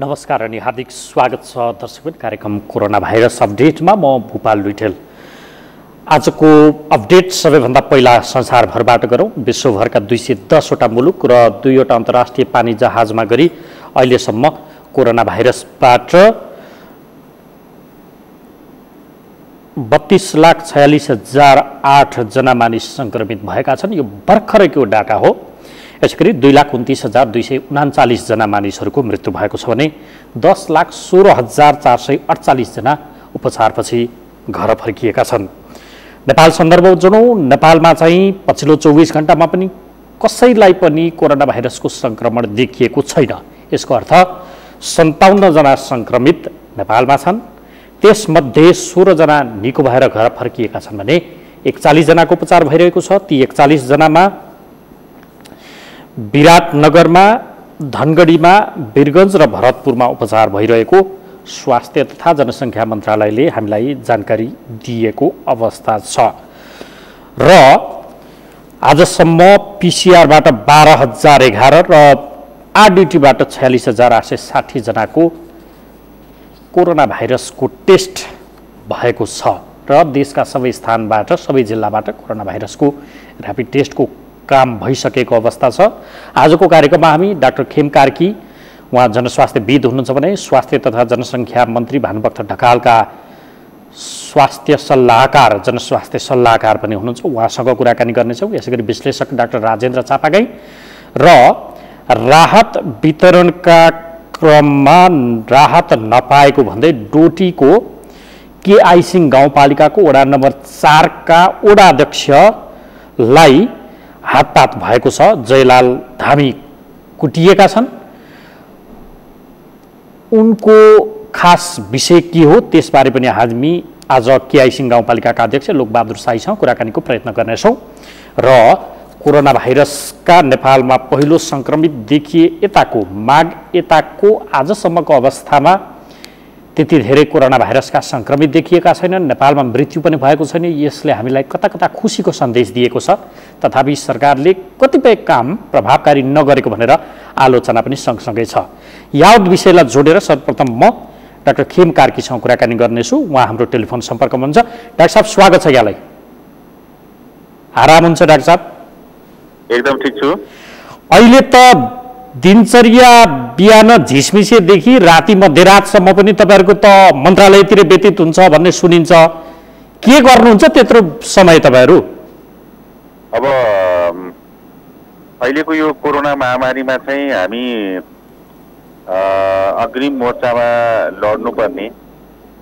नमस्कार अनि हार्दिक स्वागत छ दर्शकबिन कार्यक्रम कोरोना भाइरस अपडेटमा। म भूपाल लुइटेल। आजको अपडेट सबैभन्दा पहिला संसारभरबाट गरौँ। विश्वभरका 210 वटा मुलुक र 2 वटा अन्तर्राष्ट्रिय पानी जहाजमा गरी अहिलेसम्म कोरोना भाइरसबाट 32,46,008 जना मानिस संक्रमित भएका छन्। यो भर्खरैको डाटा हो। यसैगरी 2,29,239 जना मानिसहरूको मृत्यु भएको छ भने 10,16,448 जना उपचारपछि घर फर्किएका छन्। नेपाल सन्दर्भ जाउँ। नेपालमा चाहिँ पछिल्लो 24 घण्टामा पनि कसैलाई पनि कोरोना भाइरसको संक्रमण देखिएको छैन। यसको अर्थ 57 जना संक्रमित नेपालमा छन्। त्यसमध्ये 16 जना निको भएर घर फर्किएका छन् भने 41 जनाको उपचार भइरहेको छ। ती 41 जनामा विराटनगरमा, धनगढीमा, वीरगञ्ज र भरतपुरमा उपचार भइरहेको स्वास्थ्य तथा जनसङ्ख्या मन्त्रालयले हामीलाई जानकारी दिएको अवस्था छ। र आजसम्म पिसिआरबाट 12,011 र आरडिटीबाट 46,860 जनाको कोरोना भाइरसको टेस्ट भएको छ र देशका सबै स्थानबाट, सबै जिल्लाबाट कोरोना भाइरसको र्यापिड टेस्टको काम भइसकेको अवस्था छ। आजको कार्यक्रममा हामी डाक्टर खेम कार्की, उहाँ जनस्वास्थ्यविद हुनुहुन्छ भने स्वास्थ्य तथा जनसङ्ख्या मन्त्री भानुभक्त ढकालका स्वास्थ्य सल्लाहकार, जनस्वास्थ्य सल्लाहकार पनि हुनुहुन्छ, उहाँसँग कुराकानी गर्नेछौँ। यसैगरी विश्लेषक डाक्टर राजेन्द्र चापागाई र राहत वितरणका क्रममा राहत नपाएको भन्दै डोटीको केआइसिङ गाउँपालिकाको वडा नम्बर 4 का वडा अध्यक्षलाई हातपात भएको छ। जयलाल धामी कुटिएका छन्। उनको खास विषय के हो त्यसबारे पनि हामी आज केआइसिङ गाउँपालिकाका अध्यक्ष लोकबहादुर साईसँग कुराकानीको प्रयत्न गर्नेछौँ। र कोरोना भाइरसका नेपालमा पहिलो संक्रमित देखिए यताको माघ यताको आजसम्मको अवस्थामा त्यति धेरै कोरोना भाइरसका संक्रमित देखिएका छैनन्। नेपालमा मृत्यु पनि भएको छैन। यसले हामीलाई कता कता खुसीको सन्देश दिएको छ। तथापि सरकारले कतिपय काम प्रभावकारी नगरेको भनेर आलोचना पनि सँगसँगै छ। यावत विषयलाई जोडेर सर्वप्रथम म डाक्टर खेम कार्कीसँग कुराकानी गर्नेछु। उहाँ हाम्रो टेलिफोन सम्पर्कमा हुन्छ। डाक्टर साहब, स्वागत छ यहाँलाई। आराम हुन्छ डाक्टर साहब? एकदम ठिक छु। अहिले त दिनचर्या बिहान झिसमिसेदेखि राति मध्यरातसम्म पनि तपाईँहरूको त मन्त्रालयतिर व्यतीत हुन्छ भन्ने सुनिन्छ। के गर्नुहुन्छ त्यत्रो समय तपाईँहरू? अब अहिलेको यो कोरोना महामारीमा चाहिँ हामी अग्रिम मोर्चामा लड्नुपर्ने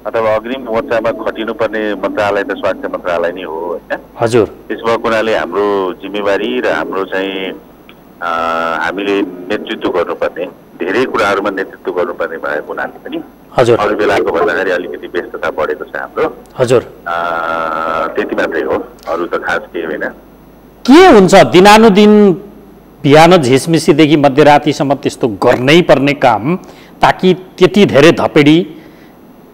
अथवा अग्रिम मोर्चामा खटिनुपर्ने मन्त्रालय त स्वास्थ्य मन्त्रालय नै हो, होइन? हजुर। त्यसो भएको हुनाले हाम्रो जिम्मेवारी र हाम्रो चाहिँ हामीले नेतृत्व गर्नुपर्ने, धेरै कुराहरूमा नेतृत्व गर्नुपर्ने भएको हुनाले पनि हजुर अरू बेलाको भन्दाखेरि अलिकति व्यस्तता बढेको छ हाम्रो। हजुर, त्यति मात्रै हो, अरू त खास केही होइन। के हुन्छ दिनानुदिन बिहान झिसमिसीदेखि मध्यरातिसम्म त्यस्तो गर्नै पर्ने काम, ताकि त्यति धेरै धपेडी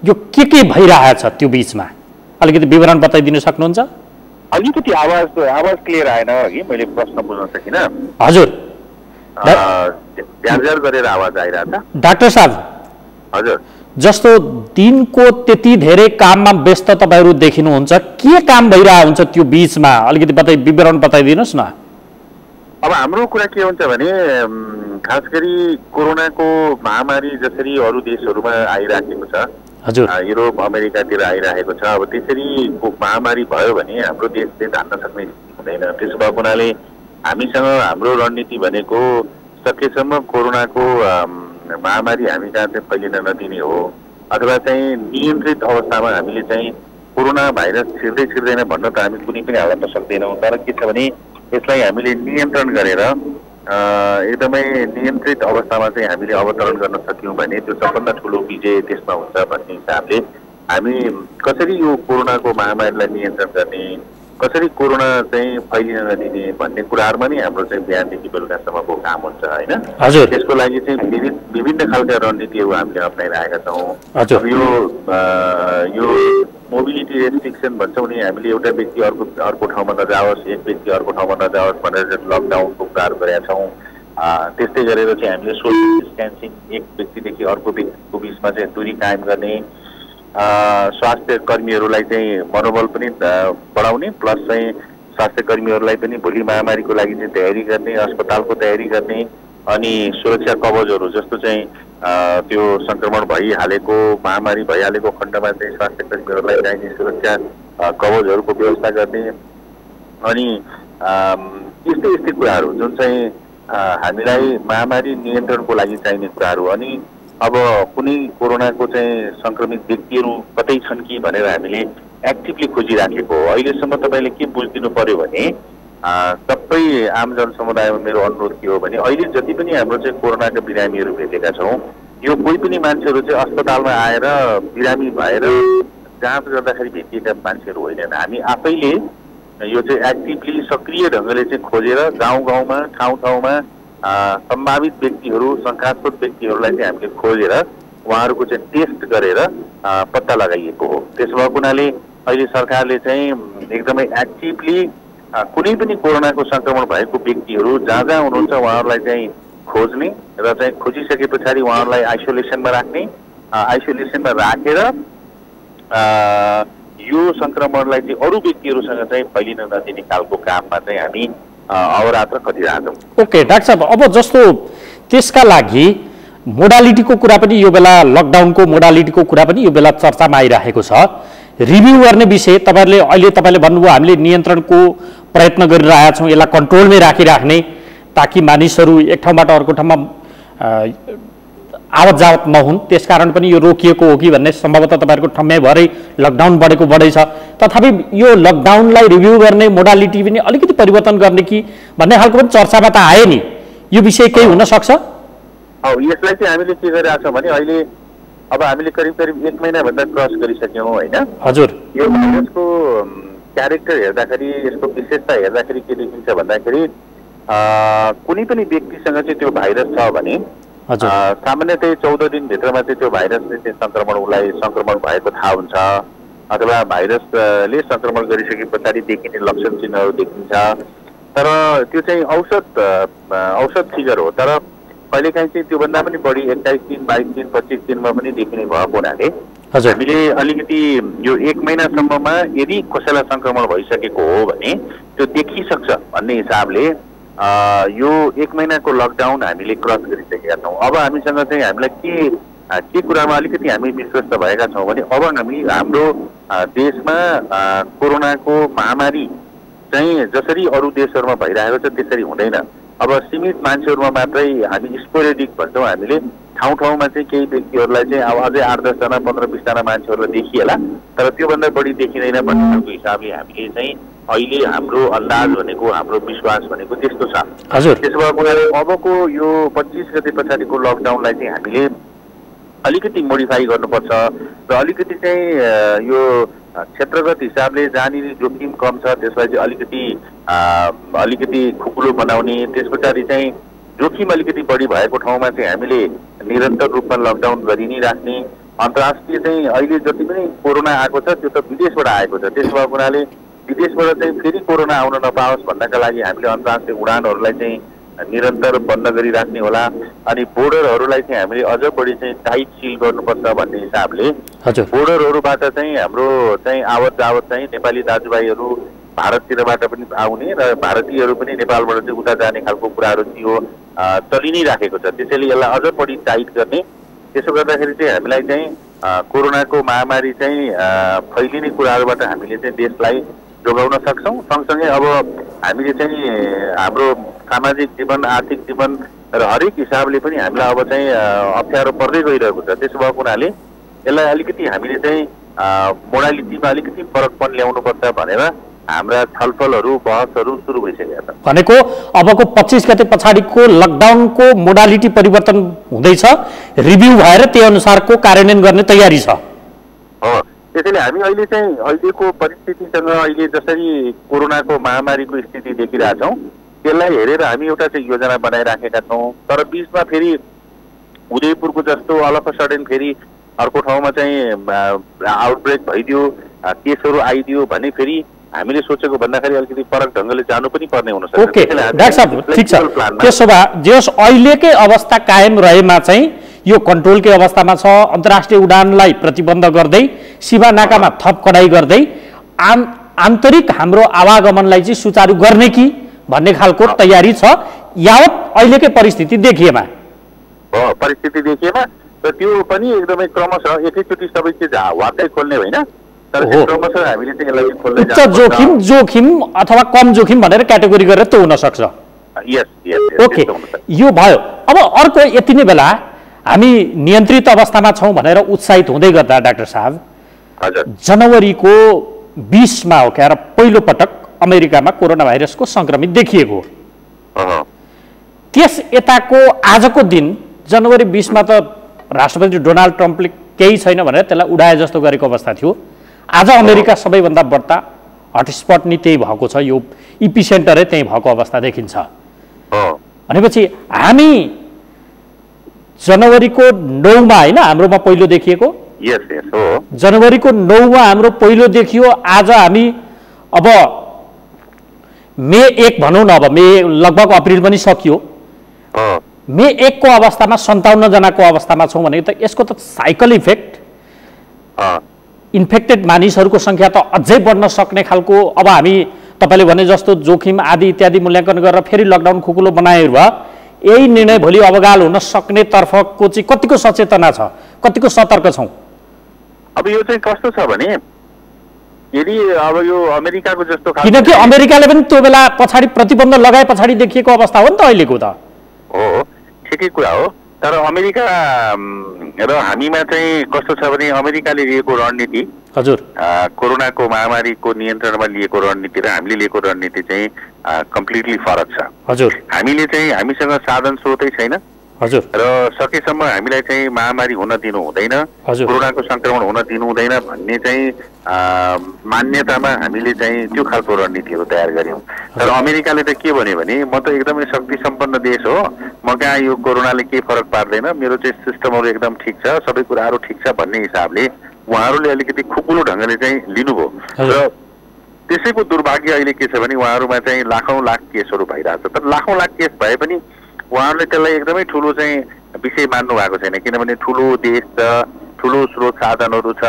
यो के भइरहेछ त्यो बिचमा अलिकति विवरण बताइदिन सक्नुहुन्छ? अलिकति आवाज क्लियर आएन कि मैले प्रश्न बुझ्न सकिनँ। हजुर, झ्यार गरेर आवाज आइरहेछ। डाक्टर साहब, हजुर, जस्तो दिनको त्यति धेरै काममा व्यस्त तपाईँहरू देखिनुहुन्छ, के काम भइरहेको हुन्छ त्यो बिचमा अलिकति विवरण बताइदिनुहोस् न। अब हाम्रो कुरा के हुन्छ भने खास गरी कोरोनाको महामारी जसरी अरू देशहरूमा आइराखेको छ, हजुर, युरोप अमेरिकातिर आइरहेको छ, अब त्यसरी महामारी भयो भने हाम्रो देशले धान्न सक्ने हुँदैन। त्यसो भएको हुनाले हामीसँग हाम्रो रणनीति भनेको सकेसम्म कोरोनाको महामारी हामी कहाँ चाहिँ फैलिन नदिने हो, अथवा चाहिँ नियन्त्रित अवस्थामा हामीले चाहिँ कोरोना भाइरस छिर्दैन भन्न त हामी कुनै पनि हालतमा सक्दैनौँ। तर के छ भने यसलाई हामीले नियन्त्रण गरेर एकदमै नियन्त्रित अवस्थामा चाहिँ हामीले अवतरण गर्न सक्यौँ भने त्यो सबभन्दा ठुलो विजय त्यसमा हुन्छ भन्ने हिसाबले हामी कसरी यो कोरोनाको महामारीलाई नियन्त्रण गर्ने, कसरी कोरोना चाहिँ फैलिन नदिने भन्ने कुराहरूमा नै हाम्रो चाहिँ बिहानदेखि बेलुकासम्मको काम हुन्छ, होइन? त्यसको लागि चाहिँ विभिन्न खालका रणनीतिहरू हामीले अप्नाइरहेका छौँ। यो मोबिलिटी रेस्ट्रिक्सन भन्छौँ नि, हामीले एउटा व्यक्ति अर्को ठाउँमा नजाओस्, एक व्यक्ति अर्को ठाउँमा नजाओस् भनेर लकडाउनको कुराहरू गरेका छौँ। त्यस्तै गरेर चाहिँ हामीले सोशल डिस्टेन्सिङ एक व्यक्तिदेखि अर्को व्यक्तिको बिचमा चाहिँ दूरी कायम गर्ने, स्वास्थ्य कर्मीहरूलाई चाहिँ मनोबल पनि बढाउने, प्लस चाहिँ स्वास्थ्य कर्मीहरूलाई पनि भोलि महामारीको लागि चाहिँ तयारी गर्ने, अस्पतालको तयारी गर्ने, अनि सुरक्षा कवचहरू जस्तो चाहिँ त्यो सङ्क्रमण भइहालेको महामारी भइहालेको खण्डमा चाहिँ स्वास्थ्य कर्मीहरूलाई चाहिने सुरक्षा कवचहरूको व्यवस्था गर्ने, अनि यस्तै यस्तै कुराहरू जुन चाहिँ हामीलाई महामारी नियन्त्रणको लागि चाहिने कुराहरू। अनि अब कुनै कोरोनाको चाहिँ सङ्क्रमित व्यक्तिहरू कतै छन् कि भनेर हामीले एक्टिभली खोजिराखेको हो। अहिलेसम्म तपाईँले के बुझिदिनु पर्यो भने सबै आम जनसमुदायमा मेरो अनुरोध के हो भने अहिले जति पनि हाम्रो चाहिँ कोरोनाका बिरामीहरू भेटेका छौँ, यो कोही पनि मान्छेहरू चाहिँ अस्पतालमा आएर बिरामी भएर जाँच गर्दाखेरि भेटिएका मान्छेहरू होइनन्। हामी आफैले यो चाहिँ एक्टिभली सक्रिय ढङ्गले चाहिँ खोजेर गाउँ गाउँमा ठाउँ ठाउँमा सम्भावित व्यक्तिहरू शङ्कास्पद व्यक्तिहरूलाई चाहिँ हामीले खोजेर उहाँहरूको चाहिँ टेस्ट गरेर पत्ता लगाइएको हो। त्यसो भएको हुनाले अहिले सरकारले चाहिँ एकदमै एक्टिभली कुनै पनि कोरोनाको सङ्क्रमण भएको व्यक्तिहरू जहाँ जहाँ हुनुहुन्छ उहाँहरूलाई चाहिँ खोज्ने र चाहिँ खोजिसके पछाडि उहाँहरूलाई आइसोलेसनमा राख्ने, आइसोलेसनमा राखेर यो सङ्क्रमणलाई चाहिँ अरू व्यक्तिहरूसँग चाहिँ फैलिन नदिने खालको काममा चाहिँ हामी अहोरात्र खटिरहेछौँ। ओके डाक्टर साहब, अब जस्तो त्यसका लागि मोडालिटीको कुरा पनि यो बेला लकडाउनको मोडालिटीको कुरा पनि यो बेला चर्चामा आइरहेको छ। रिभ्यू गर्ने विषय तपाईँले भन्नुभयो हामीले नियन्त्रणको प्रयत्न गरिरहेका छौँ, यसलाई कन्ट्रोलमै राखिराख्ने ताकि मानिसहरू एक ठाउँबाट अर्को ठाउँमा आवत जावत नहुन्, त्यसकारण पनि यो रोकिएको हो कि भन्ने सम्भवतः तपाईँहरूको ठम्मै भएरै लकडाउन बढै छ। तथापि यो लकडाउनलाई रिभ्यू गर्ने मोडालिटी पनि अलिकति परिवर्तन गर्ने कि भन्ने खालको पनि चर्चामा त आयो नि, यो विषय केही हुन सक्छ? यसलाई चाहिँ हामीले के गरिरहेको छौँ भने अहिले अब हामीले करिब 1 महिनाभन्दा क्रस गरिसक्यौँ होइन? हजुर। यो भाइरसको क्यारेक्टर हेर्दाखेरि, यसको विशेषता हेर्दाखेरि के देखिन्छ भन्दाखेरि कुनै पनि व्यक्तिसँग चाहिँ त्यो भाइरस छ भने सामान्यतः 14 दिनभित्रमा चाहिँ त्यो भाइरसले चाहिँ सङ्क्रमण भएको थाहा हुन्छ, अथवा भाइरसले सङ्क्रमण गरिसके पछाडि देखिने लक्षण चिन्हहरू देखिन्छ। तर त्यो चाहिँ औसत फिगर हो, तर कहिलेकाहीँ चाहिँ त्योभन्दा पनि बढी 21 दिन, 22 दिन, 25 दिनमा पनि देखिने भएको हुनाले हामीले अलिकति यो 1 महिनासम्ममा यदि कसैलाई सङ्क्रमण भइसकेको हो भने त्यो देखिसक्छ भन्ने हिसाबले यो 1 महिनाको लकडाउन हामीले क्रस गरिसकेका छौँ। अब हामीसँग चाहिँ हामीलाई के कुरामा अलिकति हामी विश्वस्त भएका छौँ भने अब हाम्रो देशमा कोरोनाको महामारी चाहिँ जसरी अरू देशहरूमा भइरहेको छ त्यसरी हुँदैन। अब सीमित मान्छेहरूमा मात्रै हामी स्पोरेडिक भन्छौँ, हामीले ठाउँ ठाउँमा चाहिँ केही व्यक्तिहरूलाई चाहिँ अब अझै 8-10 जना 15-20 जना मान्छेहरूलाई देखिएला, तर त्योभन्दा बढी देखिँदैन भन्ने खालको हिसाबले हामीले चाहिँ अहिले हाम्रो अन्दाज भनेको, हाम्रो विश्वास भनेको त्यस्तो छ। त्यसो भएको हुनाले अबको यो 25 गते पछाडिको लकडाउनलाई चाहिँ हामीले अलिकति मोडिफाई गर्नुपर्छ र अलिकति चाहिँ यो क्षेत्रगत हिसाबले जहाँनिर जोखिम कम छ त्यसलाई चाहिँ अलिकति खुकुलो बनाउने, त्यस पछाडि चाहिँ जोखिम अलिकति बढी भएको ठाउँमा चाहिँ हामीले निरन्तर रूपमा लकडाउन गरि नै राख्ने। अन्तर्राष्ट्रिय चाहिँ अहिले जति पनि कोरोना आएको छ त्यो त विदेशबाट आएको छ, त्यसो भएको हुनाले विदेशबाट चाहिँ फेरि कोरोना आउन नपाओस् भन्नका लागि हामीले अन्तर्राष्ट्रिय उडानहरूलाई चाहिँ निरन्तर बन्द गरिराख्ने होला। अनि बोर्डरहरूलाई चाहिँ हामीले अझ बढी चाहिँ टाइट सिल गर्नुपर्छ भन्ने हिसाबले बोर्डरहरूबाट चाहिँ हाम्रो चाहिँ आवत जावत चाहिँ नेपाली दाजुभाइहरू भारततिरबाट पनि आउने र भारतीयहरू पनि नेपालबाट चाहिँ उता जाने खालको कुराहरू थियो चलि नै राखेको छ। त्यसैले यसलाई अझ बढी टाइट गर्ने, त्यसो गर्दाखेरि चाहिँ हामीलाई चाहिँ कोरोनाको महामारी चाहिँ फैलिने कुराहरूबाट हामीले चाहिँ देशलाई जोगाउन सक्छौँ। सँगसँगै अब हामीले चाहिँ हाम्रो सामाजिक जीवन, आर्थिक जीवन र हरेक हिसाबले पनि हामीलाई अब चाहिँ अप्ठ्यारो पर्दै गइरहेको छ। त्यसो भएको हुनाले यसलाई अलिकति हामीले चाहिँ मोडालिटीमा अलिकति फरकपन ल्याउनुपर्छ भनेर हाम्रा छलफलहरू बहसहरू सुरु भइसकेका छन्। भनेको अबको 25 गते पछाडिको लकडाउनको मोडालिटी परिवर्तन हुँदैछ, रिभ्यू भएर त्यही अनुसारको कार्यान्वयन गर्ने तयारी छ। त्यसैले हामी अहिले चाहिँ अहिलेको परिस्थितिसँग अहिले जसरी कोरोनाको महामारीको स्थिति देखिरहेछौँ त्यसलाई हेरेर हामी एउटा चाहिँ योजना बनाइराखेका छौँ। तर बिचमा फेरि उदयपुरको जस्तो अल अफ सडन फेरि अर्को ठाउँमा चाहिँ आउटब्रेक भइदियो, केसहरू आइदियो भने फेरि हामीले सोचेको भन्दाखेरि अलिकति फरक ढङ्गले जानु पनि पर्ने हुन सक्छ। ओके डाक्टर साहब ठिक छ, त्यसो भए जस अहिलेकै अवस्था कायम रहेमा चाहिँ यो कन्ट्रोलकै अवस्थामा छ, अन्तर्राष्ट्रिय उडानलाई प्रतिबन्ध गर्दै सीमा नाकामा थप कडाई गर्दै आन्तरिक हाम्रो आवागमनलाई चाहिँ सुचारू गर्ने कि भन्ने खालको तयारी छ यावत अहिलेकै परिस्थिति देखिएमा र त्यो पनि एकदमै क्रमशः एकैचोटि सबै चिज वाक्कै खोल्ने होइन, तर क्रमशः हामीले चाहिँ यसलाई खोल्दै उच्च जोखिम, जोखिम अथवा कम जोखिम भनेर क्याटेगोरी गरेर त्यो हुन सक्छ। ओके यो भयो। अब अर्को यति नै बेला हामी नियन्त्रित अवस्थामा छौँ भनेर उत्साहित हुँदै गर्दा डाक्टर साहब जनवरीको 20 मा हो क्या पहिलो पटक अमेरिकामा कोरोना भाइरसको संक्रमित देखिएको। त्यस यताको आजको दिन जनवरी 20 मा त राष्ट्रपति डोनाल्ड ट्रम्पले केही छैन भनेर त्यसलाई उडाए जस्तो गरेको अवस्था थियो। आज अमेरिका सबैभन्दा बढ्ता हटस्पट नि त्यही भएको छ, यो इपिसेन्टरै त्यही भएको अवस्था देखिन्छ। भनेपछि हामी जनवरीको 9 मा होइन हाम्रोमा पहिलो देखिएको, जनवरीको 9 मा हाम्रो पहिलो देखियो। आज हामी अब मे 1 भनौँ न, अब मे लगभग अप्रिल पनि सकियो, मे 1 को अवस्थामा 57 जनाको अवस्थामा छौँ भने त यसको त साइकल इफेक्ट, इन्फेक्टेड मानिसहरूको सङ्ख्या त अझै बढ्न सक्ने खालको। अब हामी तपाईँले भने जस्तो जोखिम आदि इत्यादि मूल्याङ्कन गरेर फेरि लकडाउन खुकुलो बनाएर भए यही निर्णय भोलि अवगाल हुन सक्ने तर्फको चाहिँ कतिको सचेतना छ, कतिको सतर्क छौँ? अब यो चाहिँ कस्तो छ भने यदि अब यो अमेरिकाको जस्तो किनकि अमेरिकाले पनि त्यो बेला पछाडि प्रतिबन्ध लगाए पछाडि देखिएको अवस्था हो नि त अहिलेको त। हो ठिकै कुरा हो, तर अमेरिका र हामीमा चाहिँ कस्तो छ भने अमेरिकाले लिएको रणनीति हजुर कोरोनाको महामारीको नियन्त्रणमा लिएको रणनीति र हामीले लिएको रणनीति चाहिँ कम्प्लिटली फरक छ। हजुर हामीले चाहिँ हामीसँग साधन स्रोतै छैन हजुर र सकेसम्म हामीलाई चाहिँ महामारी हुन दिनु हुँदैन, कोरोनाको संक्रमण हुन दिनु हुँदैन भन्ने चाहिँ मान्यतामा हामीले चाहिँ त्यो खालको रणनीतिहरू तयार गर्यौँ। तर अमेरिकाले त के भन्यो भने म त एकदमै शक्ति सम्पन्न देश हो, म कहाँ यो कोरोनाले केही फरक पार्दैन, मेरो चाहिँ सिस्टमहरू एकदम ठिक छ, सबै कुराहरू ठिक छ भन्ने हिसाबले उहाँहरूले अलिकति खुकुलो ढङ्गले चाहिँ लिनुभयो। र त्यसैको दुर्भाग्य अहिले के छ भने उहाँहरूमा चाहिँ लाखौँ लाख केसहरू भइरहेछ। तर लाखौँ लाख केस भए पनि उहाँहरूले त्यसलाई एकदमै ठुलो चाहिँ विषय मान्नु भएको छैन, किनभने ठुलो देश छ, ठुलो स्रोत साधनहरू छ,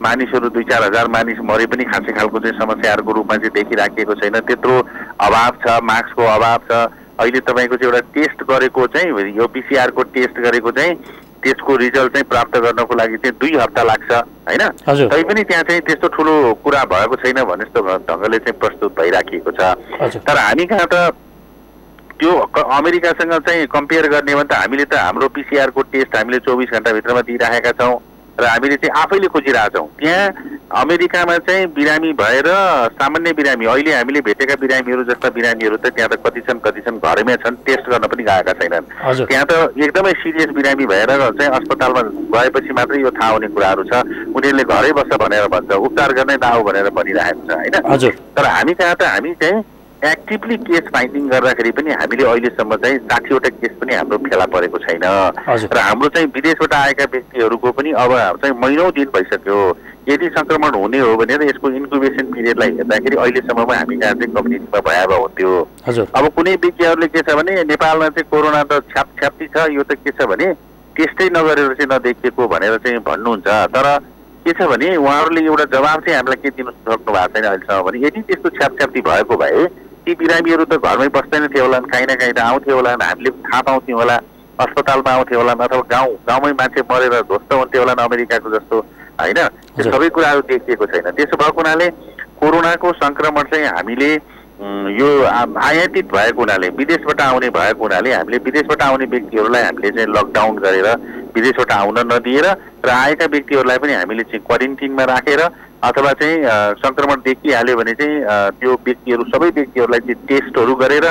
मानिसहरू 2-4 हजार मानिस मरे पनि खासै खालको चाहिँ समस्याहरूको रूपमा चाहिँ देखिराखेको छैन, त्यत्रो अभाव छ, मास्कको अभाव छ। अहिले तपाईँको चाहिँ एउटा टेस्ट गरेको चाहिँ यो पिसिआरको टेस्ट गरेको चाहिँ त्यसको रिजल्ट चाहिँ प्राप्त गर्नको लागि चाहिँ 2 हप्ता लाग्छ होइन, तैपनि त्यहाँ चाहिँ त्यस्तो ठुलो कुरा भएको छैन भने जस्तो ढङ्गले चाहिँ प्रस्तुत भइराखिएको छ। तर हामी कहाँ त त्यो अमेरिकासँग चाहिँ कम्पेयर गर्ने भने त हामीले त हाम्रो पिसिआरको टेस्ट हामीले 24 घण्टाभित्रमा दिइराखेका छौँ र हामीले चाहिँ आफैले खोजिरहेछौँ। त्यहाँ अमेरिकामा चाहिँ बिरामी भएर सामान्य बिरामी अहिले हामीले भेटेका बिरामीहरू जस्ता बिरामीहरू त त्यहाँ त कति छन् घरैमा छन्, टेस्ट गर्न पनि गएका छैनन्। त्यहाँ त एकदमै सिरियस बिरामी भएर चाहिँ अस्पतालमा गएपछि मात्रै यो थाहा हुने कुराहरू छ, उनीहरूले घरै बस्छ भनेर भन्छ, उपचार गर्नै दाउ भनेर भनिरहेको छ होइन। तर हामी कहाँ त हामी चाहिँ एक्टिभली केस फाइन्डिङ गर्दाखेरि पनि हामीले अहिलेसम्म चाहिँ 60वटा केस पनि हाम्रो फेला परेको छैन र हाम्रो चाहिँ विदेशबाट आएका व्यक्तिहरूको पनि अब चाहिँ महिनौँ दिन भइसक्यो। यदि संक्रमण हुने हो भने त यसको इन्क्युबेसन पिरियडलाई हेर्दाखेरि अहिलेसम्ममा हामी कहाँ चाहिँ कम्युनिटीमा भयावह हुन्थ्यो। अब कुनै व्यक्तिहरूले के छ भने नेपालमा चाहिँ कोरोना त छ्याप्छ्याप्ती छ, यो त के छ भने टेस्टै नगरेर चाहिँ नदेखिएको भनेर चाहिँ भन्नुहुन्छ। तर के छ भने उहाँहरूले एउटा जवाब चाहिँ हामीलाई के दिन सक्नु भएको छैन अहिलेसम्म भने यदि त्यस्तो छ्याप्छ्याप्ती भएको भए ती बिरामीहरू त घरमै बस्दैन थियो होला, काहीँ न काहीँ त आउँथ्यो होला, हामीले थाहा पाउँथ्यौँ होला, अस्पतालमा आउँथ्यो होला, अथवा गाउँमै मान्छे मरेर ध्वस्त हुन्थ्यो होला अमेरिकाको जस्तो होइन। त्यो सबै कुराहरू देखिएको छैन। त्यसो भएको हुनाले कोरोनाको संक्रमण चाहिँ हामीले यो आयातित भएको हुनाले विदेशबाट आउने भएको हुनाले हामीले विदेशबाट आउने व्यक्तिहरूलाई हामीले चाहिँ लकडाउन गरेर विदेशबाट आउन नदिएर र आएका व्यक्तिहरूलाई पनि हामीले चाहिँ क्वारेन्टिनमा राखेर अथवा चाहिँ संक्रमण देखिहाल्यो भने चाहिँ त्यो व्यक्तिहरू सबै व्यक्तिहरूलाई चाहिँ टेस्टहरू गरेर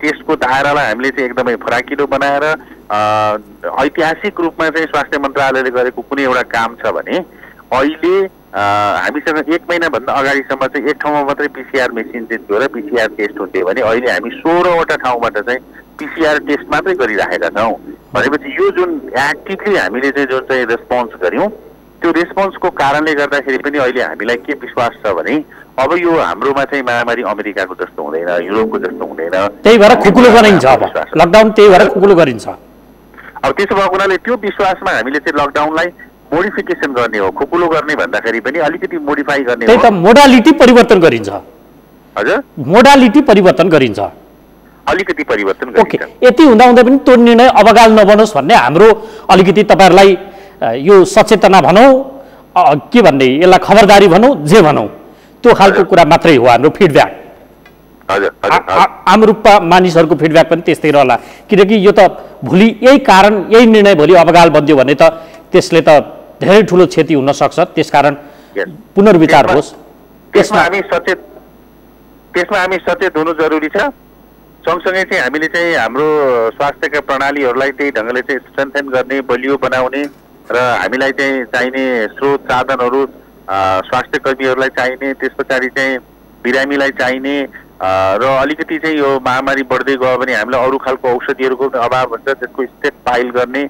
टेस्टको दायरालाई हामीले चाहिँ एकदमै फराकिलो बनाएर ऐतिहासिक रूपमा चाहिँ स्वास्थ्य मन्त्रालयले गरेको कुनै एउटा काम छ भने अहिले हामीसँग 1 महिनाभन्दा अगाडिसम्म चाहिँ एक ठाउँमा मात्रै पिसिआर मेसिन चाहिँ थियो र पिसिआर टेस्ट हुन्थ्यो भने अहिले हामी 16वटा ठाउँबाट चाहिँ पिसिआर टेस्ट मात्रै गरिराखेका छौँ। भनेपछि यो जुन एक्टिभली हामीले चाहिँ जुन चाहिँ रेस्पोन्स गऱ्यौँ त्यो रेस्पोन्सको कारणले गर्दाखेरि पनि अहिले हामीलाई के विश्वास छ भने अब यो हाम्रोमा चाहिँ महामारी अमेरिकाको जस्तो हुँदैन, युरोपको जस्तो हुँदैन। त्यही भएर खुकुलो गरिन्छ, अब लकडाउन त्यही भएर खुकुलो गरिन्छ। अब त्यसो भएको हुनाले त्यो विश्वासमा हामीले चाहिँ लकडाउनलाई मोडिफिकेसन गर्ने हो, खुकुलो गर्ने भन्दाखेरि पनि अलिकति मोडिफाई गर्ने हो। त्यही त मोडालिटी परिवर्तन गरिन्छ। हजुर, मोडालिटी परिवर्तन गरिन्छ, अलिकति परिवर्तन गरिन्छ। ओके, यति हुँदा हुँदै पनि त्यो निर्णय अबगाल नबनोस् भन्ने हाम्रो अलिकति तपाईँहरूलाई यो सचेतना भनौँ के भन्ने, यसलाई खबरदारी भनौँ, जे भनौँ, त्यो खालको कुरा मात्रै हो हाम्रो फिडब्याक। आम रूपमा मानिसहरूको फिडब्याक पनि त्यस्तै रहला, किनकि यो त भोलि यही कारण यही निर्णय भोलि अबगाल बन्दियो भने त त्यसले त धेरै ठुलो क्षति हुन सक्छ। त्यसकारण पुनर्विचार होस्। त्यसमा हामी सचेत हुनु जरुरी छ। सँगसँगै चाहिँ हामीले चाहिँ हाम्रो स्वास्थ्यका प्रणालीहरूलाई त्यही ढङ्गले चाहिँ स्ट्रेन्थेन गर्ने, बलियो बनाउने र हामीलाई चाहिँ चाहिने स्रोत साधनहरू स्वास्थ्य कर्मीहरूलाई चाहिने, त्यस पछाडि चाहिँ बिरामीलाई चाहिने र अलिकति चाहिँ यो महामारी बढ्दै गयो भने हामीलाई अरू खालको औषधिहरूको अभाव हुन्छ, त्यसको स्टेक पाइल गर्ने,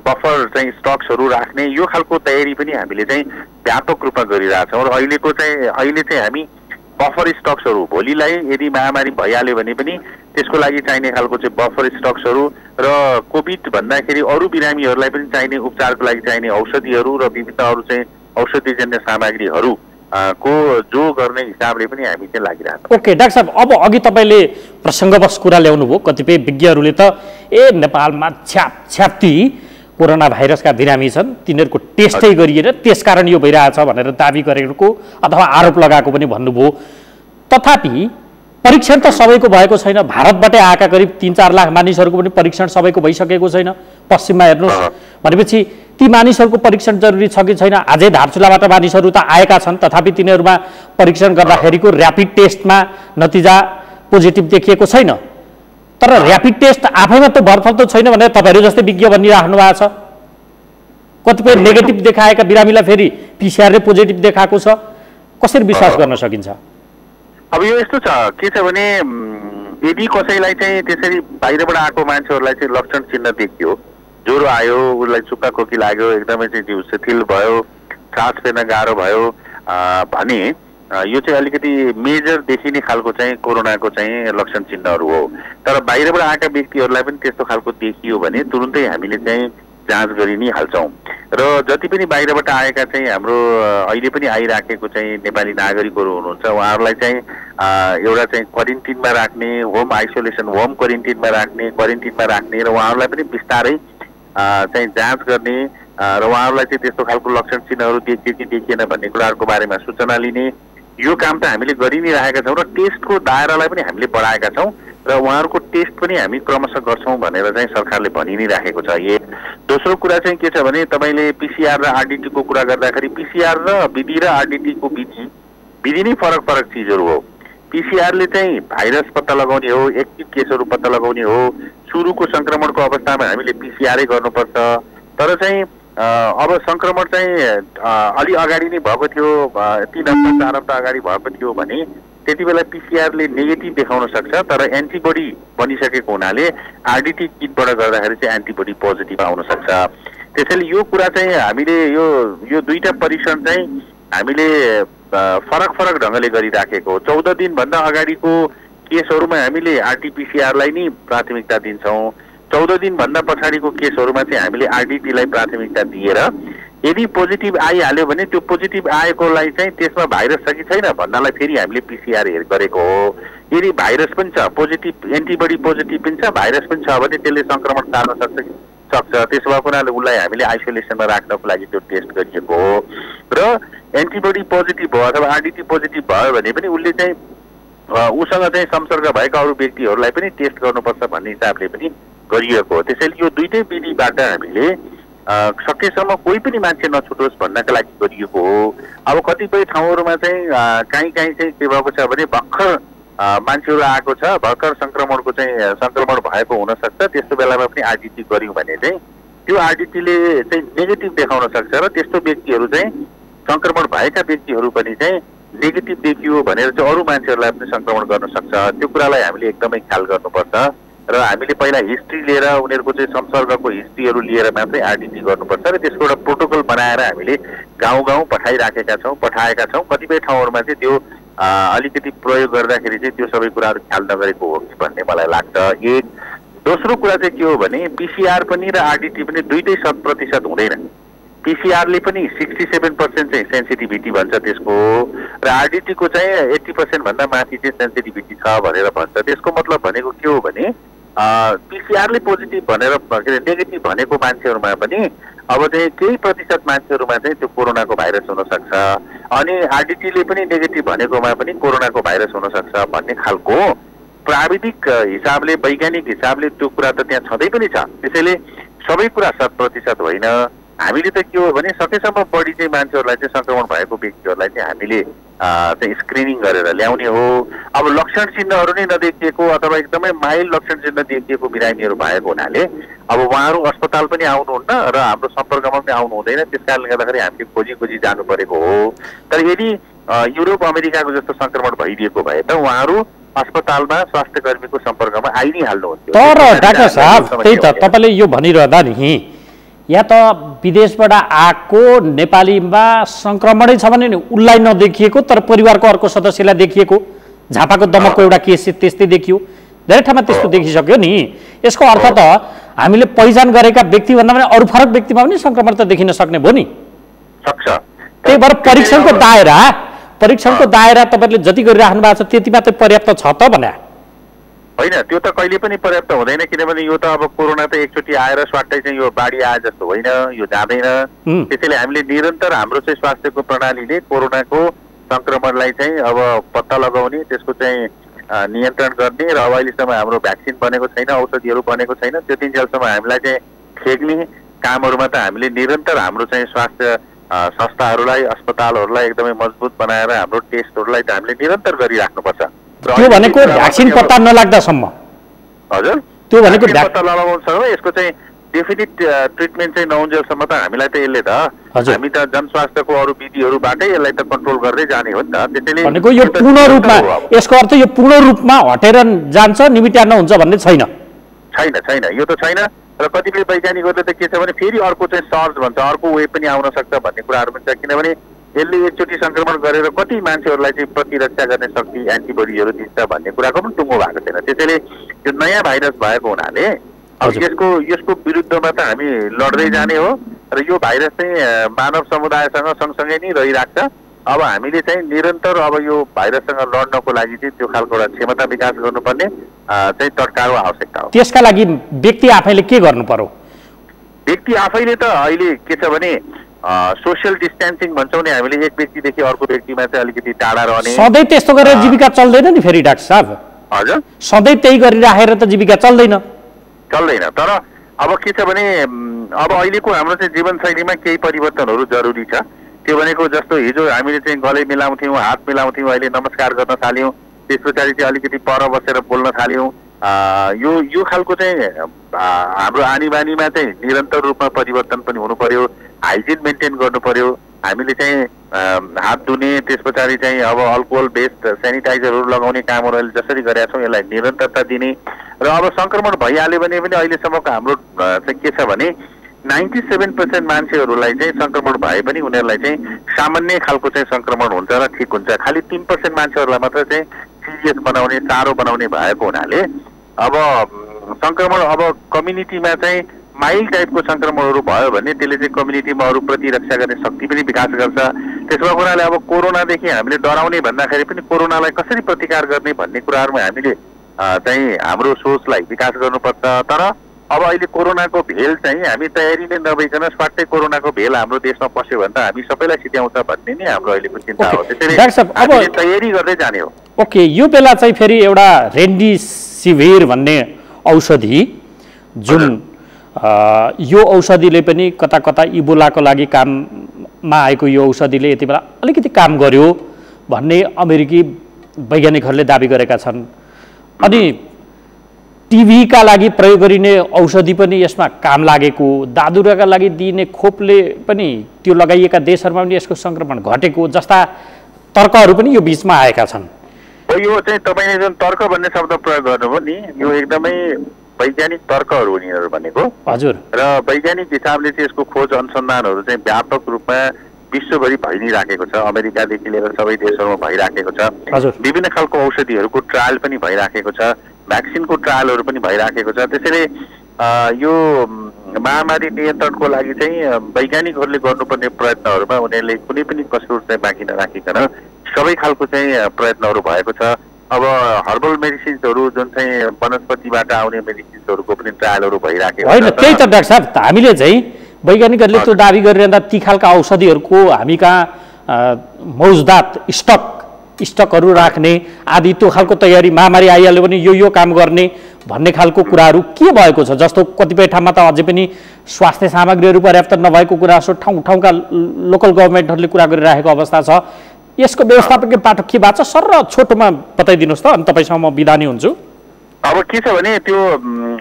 बफर चाहिँ स्टक्सहरू राख्ने, यो खालको तयारी पनि हामीले चाहिँ व्यापक रूपमा गरिरहेछौँ। र अहिले चाहिँ हामी बफर स्टक्सहरू भोलिलाई यदि महामारी भइहाल्यो भने पनि त्यसको लागि चाहिने खालको चाहिँ बफर स्टक्सहरू र कोभिड भन्दाखेरि अरू बिरामीहरूलाई पनि चाहिने उपचारको लागि चाहिने औषधिहरू र विभिन्न अरू चाहिँ औषधिजन्य सामग्रीहरू को जो गर्ने हिसाबले पनि हामी चाहिँ लागिरहेछौँ। ओके डाक्टर साहब, अब अघि तपाईँले प्रसङ्गवश कुरा ल्याउनु भयो। कतिपय विज्ञहरूले त नेपालमा छ्याप्ती कोरोना भाइरसका बिरामी छन्, तिनीहरूको टेस्टै गरिएर त्यसकारण यो भइरहेछ भनेर दाबी गरेको अथवा आरोप लगाएको पनि भन्नुभयो। तथापि परीक्षण त सबैको भएको छैन। भारतबाटै आएका करिब 3-4 लाख मानिसहरूको पनि परीक्षण सबैको भइसकेको छैन। पश्चिममा हेर्नुहोस् भनेपछि ती मानिसहरूको परीक्षण जरुरी छ कि छैन? अझै धारचुलाबाट मानिसहरू त आएका छन्, तथापि तिनीहरूमा परीक्षण गर्दाखेरिको ऱ्यापिड टेस्टमा नतिजा पोजिटिभ देखिएको छैन। तर ऱ्यापिड टेस्ट आफैमा त भरफल त छैन भनेर तपाईँहरू जस्तै विज्ञ भनिराख्नु भएको छ। कतिपय नेगेटिभ देखाएका बिरामीलाई फेरि पिसिआरले पोजिटिभ देखाएको छ। कसरी विश्वास गर्न सकिन्छ? अब यो यस्तो छ, के छ भने यदि कसैलाई चाहिँ त्यसरी बाहिरबाट आएको मान्छेहरूलाई चाहिँ लक्षण चिन्ह देखियो, ज्वरो आयो, उसलाई सुक्खा खोकी लाग्यो, एकदमै चाहिँ जिउ शिथिल भयो, सास फेर्न गाह्रो भयो भने यो चाहिँ अलिकति मेजर देखिने खालको चाहिँ कोरोनाको चाहिँ लक्षण चिन्हहरू हो। तर बाहिरबाट आएका व्यक्तिहरूलाई पनि त्यस्तो खालको देखियो भने तुरुन्तै हामीले चाहिँ जाँच गरि नै हाल्छौँ। र जति पनि बाहिरबाट आएका चाहिँ हाम्रो अहिले पनि आइराखेको चाहिँ नेपाली नागरिकहरू हुनुहुन्छ, उहाँहरूलाई चाहिँ एउटा चाहिँ क्वारेन्टिनमा राख्ने, होम आइसोलेसन, होम क्वारेन्टिनमा राख्ने र उहाँहरूलाई पनि बिस्तारै चाहिँ जाँच गर्ने र उहाँहरूलाई चाहिँ त्यस्तो खालको लक्षण चिन्हहरू देखियो कि देखिएन भन्ने कुराहरूको बारेमा सूचना लिने, यो काम त हामीले गरि नै राखेका छौँ। र टेस्टको दायरालाई पनि हामीले बढाएका छौँ र उहाँहरूको टेस्ट पनि हामी क्रमशः गर्छौँ भनेर चाहिँ सरकारले भनि नै राखेको छ। दोस्रो कुरा चाहिँ के छ भने तपाईँले पिसिआर र आरडिटीको कुरा गर्दाखेरि पिसिआर र विधि र आरडिटीको विधि नै फरक चिजहरू हो। पिसिआरले चाहिँ भाइरस पत्ता लगाउने हो, एक्टिभ केसहरू पत्ता लगाउने हो। सुरुको सङ्क्रमणको अवस्थामा हामीले पिसिआरै गर्नुपर्छ। तर चाहिँ अब सङ्क्रमण चाहिँ अलि अगाडि नै भएको थियो, 3 हप्ता 4 हप्ता अगाडि भएको थियो भने त्यति बेला पिसिआरले नेगेटिभ देखाउन सक्छ, तर एन्टिबडी बनिसकेको हुनाले आरडिटी किटबाट गर्दाखेरि चाहिँ एन्टिबडी पोजिटिभ आउन सक्छ। त्यसैले यो कुरा चाहिँ हामीले यो दुईटा परीक्षण चाहिँ हामीले फरक ढङ्गले गरिराखेको। 14 दिनभन्दा अगाडिको केसहरूमा हामीले आरटिपिसिआरलाई नै प्राथमिकता दिन्छौँ। 14 दिनभन्दा पछाडिको केसहरूमा चाहिँ हामीले आरडिटीलाई प्राथमिकता दिएर यदि पोजिटिभ आइहाल्यो भने त्यो पोजिटिभ आएकोलाई चाहिँ त्यसमा भाइरस छ कि छैन भन्नलाई फेरि हामीले पिसिआर गरेको हो। यदि भाइरस पनि छ, पोजिटिभ एन्टिबडी पोजिटिभ पनि छ, भाइरस पनि छ भने त्यसले सङ्क्रमण सार्न सक्छ। त्यसो भएको हुनाले उसलाई हामीले आइसोलेसनमा राख्नको लागि त्यो टेस्ट गरिएको हो। र एन्टिबडी पोजिटिभ भयो अथवा आरडिटी पोजिटिभ भयो भने पनि उसले चाहिँ उसँग चाहिँ संसर्ग भएका अरू व्यक्तिहरूलाई पनि टेस्ट गर्नुपर्छ भन्ने हिसाबले पनि गरिएको हो। त्यसैले यो दुईटै विधिबाट हामीले सकेसम्म कोही पनि मान्छे नछुटोस् भन्नका लागि गरिएको हो। अब कतिपय ठाउँहरूमा चाहिँ कहीँ चाहिँ के भएको छ भने भर्खर मान्छेहरू आएको छ, भर्खर सङ्क्रमण भएको हुनसक्छ, त्यस्तो बेलामा पनि आरडिटी गऱ्यौँ भने चाहिँ त्यो आरडिटीले चाहिँ नेगेटिभ देखाउन सक्छ र त्यस्तो व्यक्तिहरू चाहिँ सङ्क्रमण भएका व्यक्तिहरू पनि चाहिँ नेगेटिभ देखियो भनेर चाहिँ अरू मान्छेहरूलाई पनि सङ्क्रमण गर्न सक्छ। त्यो कुरालाई हामीले एकदमै ख्याल गर्नुपर्छ। र र हामीले पहिला हिस्ट्री लिएर उनीहरूको चाहिँ संसर्गको हिस्ट्रीहरू लिएर मात्रै आरडिटी गर्नुपर्छ र त्यसको एउटा प्रोटोकल बनाएर हामीले गाउँ गाउँ पठाएका छौँ। कतिपय ठाउँहरूमा चाहिँ त्यो अलिकति प्रयोग गर्दाखेरि चाहिँ त्यो सबै कुराहरू ख्याल नगरेको हो कि भन्ने मलाई लाग्छ। एक दोस्रो कुरा चाहिँ के हो भने पिसिआर पनि र आरडिटी पनि दुईटै 100% हुँदैन। पिसिआरले पनि 67% चाहिँ सेन्सिटिभिटी भन्छ त्यसको, र आरडिटीको चाहिँ 80% भन्दा माथि चाहिँ सेन्सिटिभिटी छ भनेर भन्छ। त्यसको मतलब भनेको के हो भने पिसिआरले पोजिटिभ भनेर नेगेटिभ भनेको मान्छेहरूमा पनि अब चाहिँ केही प्रतिशत मान्छेहरूमा चाहिँ त्यो कोरोनाको भाइरस हुनसक्छ, अनि आरडिटीले पनि नेगेटिभ भनेकोमा पनि कोरोनाको भाइरस हुनसक्छ भन्ने खालको प्राविधिक हिसाबले वैज्ञानिक हिसाबले त्यो कुरा त त्यहाँ छँदै पनि छ। त्यसैले सबै कुरा 100% होइन। हामीले त के हो भने सकेसम्म बढी चाहिँ मान्छेहरूलाई चाहिँ सङ्क्रमण भएको व्यक्तिहरूलाई चाहिँ हामीले चाहिँ स्क्रिनिङ गरेर ल्याउने हो। अब लक्षण चिन्हहरू नै नदेखिएको अथवा एकदमै माइल्ड लक्षण चिन्ह देखिएको बिरामीहरू भएको हुनाले अब उहाँहरू अस्पताल पनि आउनुहुन्न र हाम्रो सम्पर्कमा पनि आउनु हुँदैन। त्यस कारणले गर्दाखेरि हामीले खोजी जानु परेको हो। तर यदि युरोप अमेरिकाको जस्तो सङ्क्रमण भइदिएको भए त उहाँहरू अस्पतालमा स्वास्थ्य कर्मीको सम्पर्कमा आइ नै हाल्नुहुन्थ्यो। तर डाक्टर साहब त्यही त तपाईँले यो भनिरहँदा नि या त विदेशबाट आएको नेपालीमा सङ्क्रमणै छ भने नि उसलाई नदेखिएको तर परिवारको अर्को सदस्यलाई देखिएको, झापाको दमकको एउटा केस त्यस्तै देखियो, धेरै ठाउँमा त्यस्तो देखिसक्यो नि। यसको अर्थ त हामीले पहिचान गरेका व्यक्तिभन्दा पनि अरू फरक व्यक्तिमा पनि सङ्क्रमण त देखिन सक्ने भयो नि। सक्छ। त्यही भएर परीक्षणको दायरा तपाईँले जति गरिराख्नु भएको छ त्यति मात्रै पर्याप्त छ त भने होइन। त्यो त कहिले पनि पर्याप्त हुँदैन, किनभने यो त अब कोरोना त एकचोटि आएर स्वाटै चाहिँ यो बाढी आए जस्तो होइन, यो जाँदैन। त्यसैले हामीले निरन्तर हाम्रो चाहिँ स्वास्थ्यको प्रणालीले कोरोनाको सङ्क्रमणलाई चाहिँ अब पत्ता लगाउने, त्यसको चाहिँ नियन्त्रण गर्ने, र अब अहिलेसम्म हाम्रो भ्याक्सिन बनेको छैन, औषधिहरू बनेको छैन, त्यो दिनसम्म हामीलाई चाहिँ ठेक्ने कामहरूमा त हामीले निरन्तर हाम्रो चाहिँ स्वास्थ्य संस्थाहरूलाई अस्पतालहरूलाई एकदमै मजबुत बनाएर हाम्रो टेस्टहरूलाई त हामीले निरन्तर गरिराख्नुपर्छ। त्यो भनेको भ्याक्सिन पत्ता नलाग्दासम्म। हजुर, त्यो भनेको पत्ता नलागाउनुसम्म यसको चाहिँ डेफिनिट ट्रिटमेन्ट चाहिँ नहुन्जेलसम्म त हामीलाई त यसले त हामी त जनस्वास्थ्यको अरू विधिहरूबाटै यसलाई त कन्ट्रोल गर्दै जाने हो नि त। त्यसैले भनेको यो पूर्ण रूपमा यसको अर्थ यो पूर्ण रूपमा हटेर जान्छ निमिट्यान्न हुन्छ भन्ने छैन। यो त छैन। र कतिपय वैज्ञानिकहरूले त के छ भने फेरि अर्को चाहिँ सर्ज भन्छ, अर्को वेभ पनि आउन सक्छ भन्ने कुराहरू पनि छ, किनभने यसले एकचोटि सङ्क्रमण गरेर कति मान्छेहरूलाई चाहिँ प्रतिरक्षा गर्ने शक्ति एन्टिबडीहरू दिन्छ भन्ने कुराको पनि टुङ्गो भएको छैन। त्यसैले यो नयाँ भाइरस भएको हुनाले अब यसको विरुद्धमा त हामी लड्दै जाने हो र यो भाइरस चाहिँ मानव समुदायसँग सँगसँगै नै रहिरहेको छ। अब हामीले चाहिँ निरन्तर अब यो भाइरससँग लड्नको लागि चाहिँ त्यो खालको एउटा क्षमता विकास गर्नुपर्ने चाहिँ तत्काल आवश्यकता हो। त्यसका लागि व्यक्ति आफैले के गर्नु पर्यो? व्यक्ति आफैले त अहिले के छ भने सोसियल डिस्टेन्सिङ भन्छौँ नि हामीले, एक व्यक्तिदेखि अर्को व्यक्तिमा चाहिँ अलिकति टाढा रहने। सधैँ त्यस्तो गरेर जीविका चल्दैन नि फेरि डाक्टर साहब। हजुर, सधैँ त्यही गरिराखेर त जीविका चल्दैन। तर अब के छ भने अब अहिलेको हाम्रो चाहिँ जीवनशैलीमा केही परिवर्तनहरू जरुरी छ। त्यो भनेको जस्तो हिजो हामीले चाहिँ गले मिलाउँथ्यौँ, हात मिलाउँथ्यौँ, अहिले नमस्कार गर्न थाल्यौँ, त्यस पछाडि चाहिँ अलिकति पर बसेर बोल्न थाल्यौँ। यो खालको चाहिँ हाम्रो आनी बानीमा चाहिँ निरन्तर रूपमा परिवर्तन पनि हुनु पर्यो, हाइजिन मेन्टेन गर्नु पर्यो। हामीले चाहिँ हात धुने, त्यस पछाडि चाहिँ अब अल्कोहल बेस्ड सेनिटाइजरहरू लगाउने कामहरू अहिले जसरी गरेका छौँ यसलाई निरन्तरता दिने। र अब सङ्क्रमण भइहाल्यो भने पनि अहिलेसम्मको हाम्रो चाहिँ के छ भने 97% मान्छेहरूलाई चाहिँ सङ्क्रमण भए पनि उनीहरूलाई चाहिँ सामान्य खालको चाहिँ सङ्क्रमण हुन्छ र ठिक हुन्छ। खालि 3% मान्छेहरूलाई मात्र चाहिँ सिरियस बनाउने, साह्रो बनाउने भएको हुनाले अब सङ्क्रमण अब कम्युनिटीमा चाहिँ माइल्ड टाइपको सङ्क्रमणहरू भयो भने त्यसले चाहिँ कम्युनिटीमा अरू प्रतिरक्षा गर्ने शक्ति पनि विकास गर्छ। त्यसो भएको हुनाले अब कोरोनादेखि हामीले डराउने भन्दाखेरि पनि कोरोनालाई कसरी प्रतिकार गर्ने भन्ने कुराहरूमा हामीले चाहिँ हाम्रो सोचलाई विकास गर्नुपर्छ। तर अब अहिले कोरोनाको भेल चाहिँ हामी तयारी नै नभइकन स्वाटै कोरोनाको भेल हाम्रो देशमा पस्यो भने त हामी सबैलाई सिध्याउँछ भन्ने नै हाम्रो अहिलेको चिन्ता हो। त्यसैले तयारी गर्दै जाने हो। ओके, यो बेला चाहिँ फेरि एउटा रेमडेसिभिर भन्ने औषधि जुन यो औषधिले पनि कता कता इबोलाको लागि काममा आएको यो औषधिले यति बेला अलिकति काम गर्यो भन्ने अमेरिकी वैज्ञानिकहरूले दाबी गरेका छन्। अनि टिभीका लागि प्रयोग गरिने औषधि पनि यसमा काम लागेको, दादुराका लागि दिइने खोपले पनि त्यो लगाइएका देशहरूमा पनि यसको सङ्क्रमण घटेको जस्ता तर्कहरू पनि यो बिचमा आएका छन्। यो चाहिँ तपाईँले जुन तर्क भन्ने शब्द प्रयोग गर्नुभयो नि, यो एकदमै वैज्ञानिक तर्कहरू हुन् यिनीहरू भनेको। हजुर। र वैज्ञानिक हिसाबले चाहिँ यसको खोज अनुसन्धानहरू चाहिँ व्यापक रूपमा विश्वभरि भइ नै राखेको छ। अमेरिकादेखि लिएर सबै देशहरूमा भइराखेको छ। विभिन्न खालको औषधिहरूको ट्रायल पनि भइराखेको छ, भ्याक्सिनको ट्रायलहरू पनि भइराखेको छ। त्यसैले यो महामारी नियन्त्रणको लागि चाहिँ वैज्ञानिकहरूले गर्नुपर्ने प्रयत्नहरूमा उनीहरूले कुनै पनि कसुर चाहिँ बाँकी नराखिकन सबै खालको चाहिँ प्रयत्नहरू भएको छ। अब हर्बल मेडिसिन्सहरू जुन चाहिँ वनस्पतिबाट आउने मेडिसिन्सहरूको पनि ट्रायलहरू भइराखेको छ। होइन, त्यही त डाक्टर साहब, हामीले चाहिँ वैज्ञानिकहरूले त्यो दाबी गरिरहँदा ती खालका औषधिहरूको हामी कहाँ मौजदात स्टकहरू राख्ने आदि त्यो खालको तयारी महामारी आइहाल्यो भने यो काम गर्ने भन्ने खालको कुराहरू के भएको छ? जस्तो कतिपय ठाउँमा त अझै पनि स्वास्थ्य सामग्रीहरू पर्याप्त नभएको कुरा छ, ठाउँका लोकल गभर्मेन्टहरूले कुरा गरिराखेको अवस्था छ। यसको व्यवस्थापकीय पाटो के भएको छ सर र छोटोमा बताइदिनुहोस् त, अनि तपाईँसँग म बिदा नै हुन्छु। अब के छ भने त्यो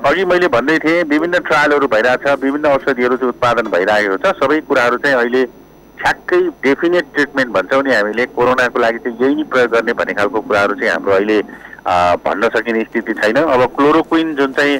अघि मैले भन्दै थिएँ विभिन्न ट्रायलहरू भइरहेछ, विभिन्न औषधिहरू चाहिँ उत्पादन भइरहेको छ। सबै कुराहरू चाहिँ अहिले ठ्याक्कै डेफिनेट ट्रिटमेन्ट भन्छौँ नि हामीले, कोरोनाको लागि चाहिँ यही नै प्रयोग गर्ने भन्ने खालको कुराहरू चाहिँ हाम्रो अहिले भन्न सकिने स्थिति छैन। अब क्लोरोक्विन जुन चाहिँ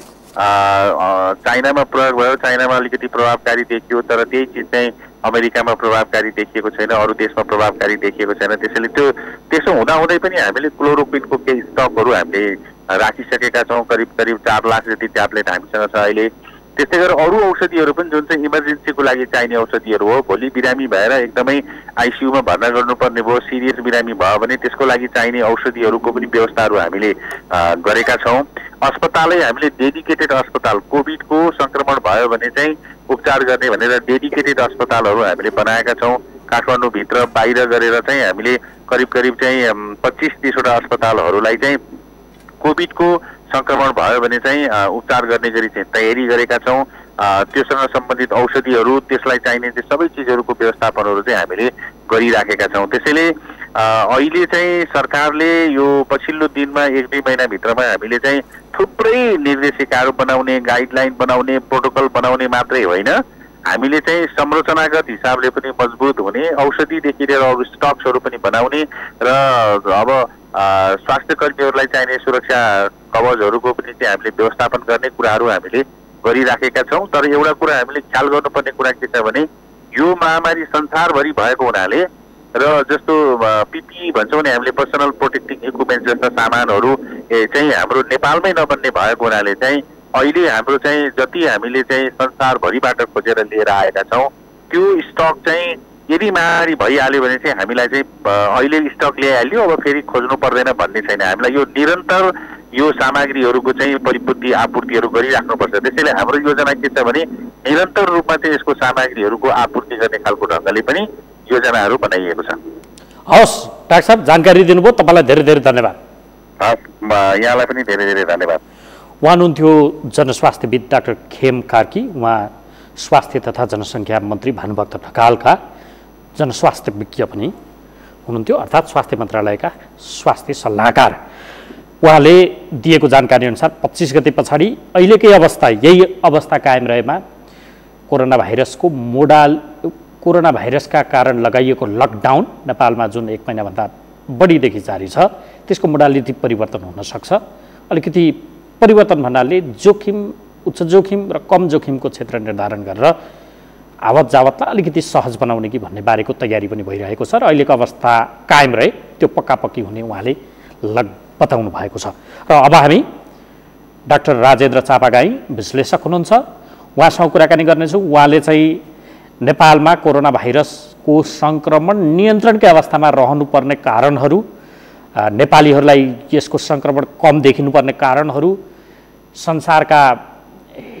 चाइनामा प्रयोग भयो, चाइनामा अलिकति प्रभावकारी देखियो, तर त्यही चिज चाहिँ अमेरिकामा प्रभावकारी देखिएको छैन, अरू देशमा प्रभावकारी देखिएको छैन। त्यसैले त्यसो हुँदाहुँदै पनि हामीले क्लोरोक्विनको केही स्टकहरू हामीले राखिसकेका छौँ। करिब 4 लाख जति ट्याब्लेट हामीसँग छ अहिले। त्यस्तै गरेर अरू औषधिहरू पनि जुन चाहिँ इमर्जेन्सीको लागि चाहिने औषधिहरू हो, भोलि बिरामी भएर एकदमै आइसियुमा भर्ना गर्नुपर्ने भयो, सिरियस बिरामी भयो भने त्यसको लागि चाहिने औषधिहरूको पनि व्यवस्थाहरू हामीले गरेका छौँ। अस्पतालै हामीले डेडिकेटेड अस्पताल, कोभिडको सङ्क्रमण भयो भने चाहिँ उपचार गर्ने भनेर डेडिकेटेड अस्पतालहरू हामीले बनाएका छौँ। काठमाडौँभित्र बाहिर गरेर चाहिँ हामीले करिब चाहिँ 25-30वटा अस्पतालहरूलाई चाहिँ कोभिडको सङ्क्रमण भयो भने चाहिँ उपचार गर्ने गरी चाहिँ तयारी गरेका छौँ। त्योसँग सम्बन्धित औषधिहरू, त्यसलाई चाहिने चाहिँ सबै चिजहरूको व्यवस्थापनहरू चाहिँ हामीले गरिराखेका छौँ। त्यसैले अहिले चाहिँ सरकारले यो पछिल्लो दिनमा 1-2 महिनाभित्रमा हामीले चाहिँ थुप्रै निर्देशिकाहरू बनाउने, गाइडलाइन बनाउने, प्रोटोकल बनाउने मात्रै होइन, हामीले चाहिँ संरचनागत हिसाबले पनि मजबुत हुने, औषधिदेखि लिएर अरू स्टक्सहरू पनि बनाउने र अब स्वास्थ्य कर्मीहरूलाई चाहिने सुरक्षा कवचहरूको पनि चाहिँ हामीले व्यवस्थापन गर्ने कुराहरू हामीले गरिराखेका छौँ। तर एउटा कुरा हामीले ख्याल गर्नुपर्ने कुरा के छ भने यो महामारी संसारभरि भएको हुनाले र जस्तो पिपी भन्छौँ नि हामीले, पर्सनल प्रोटेक्टिभ इक्विपमेन्ट जस्ता सामानहरू चाहिँ हाम्रो नेपालमै नबन्ने भएको हुनाले चाहिँ अहिले हाम्रो चाहिँ जति हामीले चाहिँ संसारभरिबाट खोजेर लिएर आएका छौँ त्यो स्टक चाहिँ यदि महामारी भइहाल्यो भने चाहिँ हामीलाई चाहिँ अहिले स्टक ल्याइहाल्यो, अब फेरि खोज्नु पर्दैन भन्ने छैन। हामीलाई यो निरन्तर यो सामग्रीहरूको चाहिँ परिपूर्ति आपूर्तिहरू गरिराख्नुपर्छ। त्यसैले हाम्रो योजना के छ भने निरन्तर रूपमा चाहिँ यसको सामग्रीहरूको आपूर्ति गर्ने खालको ढङ्गले पनि योजनाहरू बनाइएको छ। हवस् डाक्टर साहब, जानकारी दिनुभयो, तपाईँलाई धेरै धेरै धन्यवाद। हस्, यहाँलाई पनि धेरै धेरै धन्यवाद। उहाँ हुनुहुन्थ्यो जनस्वास्थ्यविद डाक्टर खेम कार्की। उहाँ स्वास्थ्य तथा जनसङ्ख्या मन्त्री भानुभक्त ढकालका जनस्वास्थ्य विज्ञ पनि हुनुहुन्थ्यो, अर्थात् स्वास्थ्य मन्त्रालयका स्वास्थ्य सल्लाहकार। उहाँले दिएको जानकारी अनुसार 25 गते पछाडि अहिलेकै अवस्था, यही अवस्था कायम रहेमा कोरोना भाइरसका कारण लगाइएको लकडाउन नेपालमा जुन 1 महिनाभन्दा बढीदेखि जारी छ त्यसको मोडालिटी परिवर्तन हुन सक्छ। अलिकति परिवर्तन भन्नाले जोखिम, उच्च जोखिम र कम जोखिमको क्षेत्र निर्धारण गरेर आवत जावतलाई अलिकति सहज बनाउने कि भन्ने बारेको तयारी पनि भइरहेको छ र अहिलेको अवस्था कायम रहे त्यो पक्कापक्की हुने उहाँले बताउनु भएको छ। र अब हामी डाक्टर राजेन्द्र चापागाई विश्लेषक हुनुहुन्छ, उहाँसँग कुराकानी गर्नेछौँ। उहाँले चाहिँ नेपालमा कोरोना भाइरसको सङ्क्रमण नियन्त्रणकै अवस्थामा रहनुपर्ने कारणहरू, नेपालीहरूलाई यसको सङ्क्रमण कम देखिनुपर्ने कारणहरू, संसारका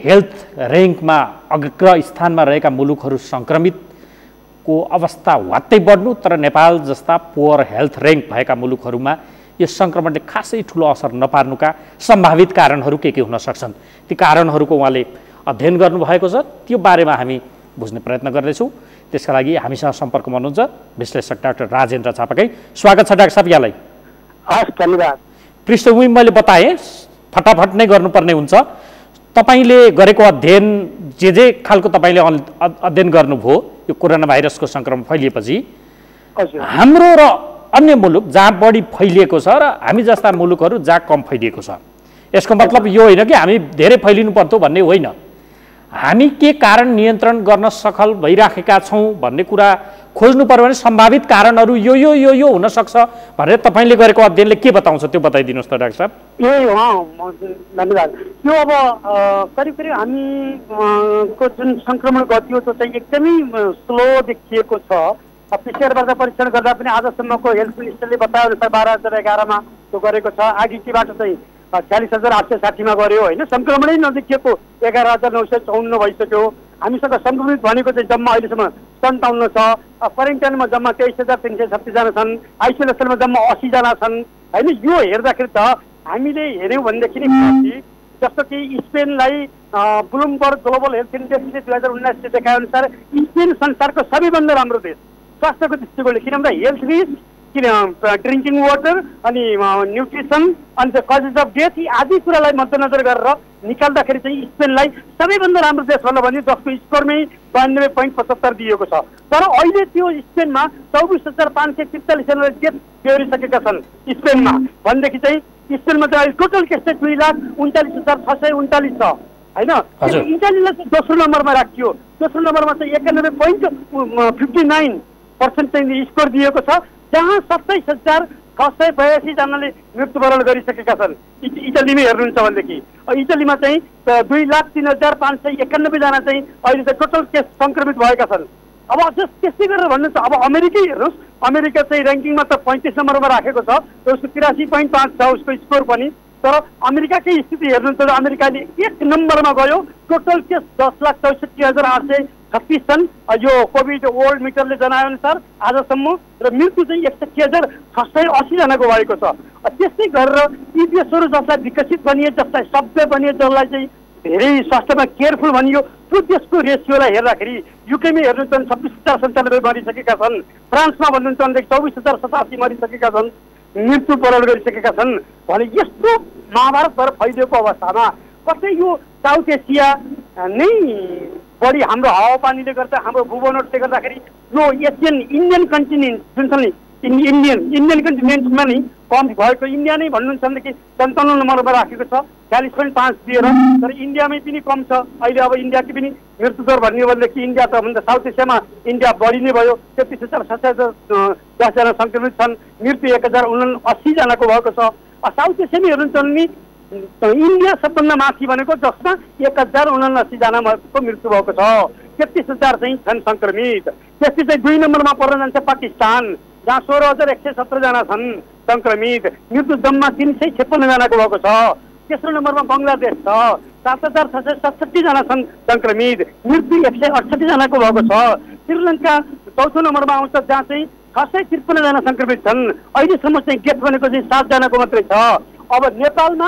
हेल्थ र्याङ्कमा अग्र स्थानमा रहेका मुलुकहरू सङ्क्रमितको अवस्था वात्तै बढ्नु, तर नेपाल जस्ता पुवर हेल्थ र्याङ्क भएका मुलुकहरूमा यस सङ्क्रमणले खासै ठुलो असर नपार्नुका सम्भावित कारणहरू के हुन सक्छन्, ती कारणहरूको उहाँले अध्ययन गर्नुभएको छ। त्यो बारेमा हामी बुझ्ने प्रयत्न गर्दैछौँ। त्यसका लागि हामीसँग सम्पर्कमा हुनुहुन्छ विश्लेषक डाक्टर राजेन्द्र चापागाई। स्वागत छ डाक्टर साहब यहाँलाई। हस्, धन्यवाद। पृष्ठभूमि मैले बताएँ, फटाफट नै गर्नुपर्ने हुन्छ। तपाईँले गरेको अध्ययन, जे खालको तपाईँले अध्ययन गर्नुभयो यो कोरोना भाइरसको सङ्क्रमण फैलिएपछि हाम्रो र अन्य मुलुक जहाँ बढी फैलिएको छ र हामी जस्ता मुलुकहरू जहाँ कम फैलिएको छ, यसको मतलब यो होइन कि हामी धेरै फैलिनु पर्थ्यो भन्ने होइन, हामी के कारण नियन्त्रण गर्न सफल भइराखेका छौँ भन्ने कुरा खोज्नु पर्यो भने सम्भावित कारणहरू यो यो यो यो हुन सक्छ भनेर तपाईँले गरेको अध्ययनले के बताउँछ त्यो बताइदिनुहोस् त डाक्टर साहब। धन्यवाद। यो अब करिब करिब हामीको जुन सङ्क्रमण गति हो त्यो चाहिँ एकदमै स्लो देखिएको छ। पिसिआरबाट परीक्षण गर्दा पनि आजसम्मको हेल्थ मिनिस्टरले बताए अनुसार 12,011 त्यो गरेको छ। आइडिटीबाट चाहिँ 46,860 गऱ्यो होइन। सङ्क्रमणै नदेखिएको 11,954 भइसक्यो। हामीसँग सङ्क्रमित भनेको चाहिँ जम्मा अहिलेसम्म 57 छ। क्वारेन्टाइनमा जम्मा 23,336 जना छन्। आइसोलेसनमा जम्मा 80 जना छन् होइन। यो हेर्दाखेरि त हामीले हेऱ्यौँ भनेदेखि नि जस्तो कि स्पेनलाई ब्लुमबर्ग ग्लोबल हेल्थ इन्डेक्सले 2019 देखाए अनुसार स्पेन संसारको सबैभन्दा राम्रो देश स्वास्थ्यको दृष्टिकोणले। किन भन्दा हेल्थ रिस्क, किन ड्रिङ्किङ वाटर अनि न्युट्रिसन अनि कजेस अफ डेथ यी आदि कुरालाई मध्यनजर गरेर निकाल्दाखेरि चाहिँ स्पेनलाई सबैभन्दा राम्रो देश भनेर भन्यो, जसको स्कोरमै 92.75 दिएको छ। तर अहिले त्यो स्पेनमा 24,543 जनाले डेथ बेहोरिसकेका छन् स्पेनमा। भनेदेखि चाहिँ स्पेनमा चाहिँ अहिले टोटल केस चाहिँ 2,39,639 छ होइन। इटालीलाई चाहिँ दोस्रो नम्बरमा राखियो। दोस्रो नम्बरमा चाहिँ 91.59% चाहिँ स्कोर दिएको छ, जहाँ 27,682 जनाले मृत्युवरण गरिसकेका छन्। इटालीमै हेर्नुहुन्छ भनेदेखि इटालीमा चाहिँ 2,03,591 जना चाहिँ अहिले चाहिँ टोटल केस सङ्क्रमित भएका छन्। अब त्यस्तै गरेर भन्नुहुन्छ अब अमेरिकै हेर्नुहोस्। अमेरिका चाहिँ ऱ्याङ्किङमा त 35 नम्बरमा राखेको छ, उसको 83.5 छ उसको स्कोर पनि। तर अमेरिकाकै स्थिति हेर्नुहुन्छ त अमेरिकाले 1 नम्बरमा गयो। टोटल केस 10,64,836 छन् यो कोभिड वर्ल्ड मिटरले जनाएअनुसार आजसम्म, र मृत्यु चाहिँ 61,680 जनाको भएको छ। त्यस्तै गरेर यी देशहरू जसलाई विकसित भनिए, जसलाई सभ्य भनिए, जसलाई चाहिँ धेरै स्वास्थ्यमा केयरफुल भनियो, त्यो देशको रेसियोलाई हेर्दाखेरि युकेमै हेर्नुहुन्छ भने 26,097 मरिसकेका छन्। फ्रान्समा भन्नुहुन्छ भनेदेखि 24,087 मरिसकेका छन्, मृत्युवरण गरिसकेका छन्। भने यस्तो महाभारतभर फैलिएको अवस्थामा कतै यो साउथ एसिया नै बढी हाम्रो हावापानीले गर्दा, हाम्रो भूबनोटले गर्दाखेरि यो एसियन इन्डियन कन्टिनेन्ट जुन छ नि इन्डियन कन्टिनेन्टमा नै कम भएको। इन्डिया नै भन्नुहुन्छ भनेदेखि 57 नम्बरमा राखेको छ 40.5 दिएर, तर इन्डियामै पनि कम छ अहिले। अब इन्डियाकै पनि मृत्युदर भन्ने हो भनेदेखि इन्डिया त भन्दा साउथ एसियामा इन्डिया बढी नै भयो। 33,710 जना सङ्क्रमित छन्, मृत्यु 1,079 जनाको भएको छ। साउथ एसियामै हेर्नुहुन्छ भने इन्डिया सबभन्दा माथि भनेको, जसमा 1,079 जनाको मृत्यु भएको छ। 33,000 चाहिँ छन् सङ्क्रमित। त्यसपछि चाहिँ 2 नम्बरमा पर्न जान्छ पाकिस्तान, जहाँ 16,117 जना छन् सङ्क्रमित, मृत्यु जम्मा 356 जनाको भएको छ। तेस्रो नम्बरमा बङ्गलादेश छ, 7,667 जना छन् सङ्क्रमित, मृत्यु 168 जनाको भएको छ। श्रीलङ्का चौथो नम्बरमा आउँछ, जहाँ चाहिँ 653 जना सङ्क्रमित छन्। अहिलेसम्म चाहिँ डेथ भनेको चाहिँ 7 जनाको मात्रै छ। अब नेपालमा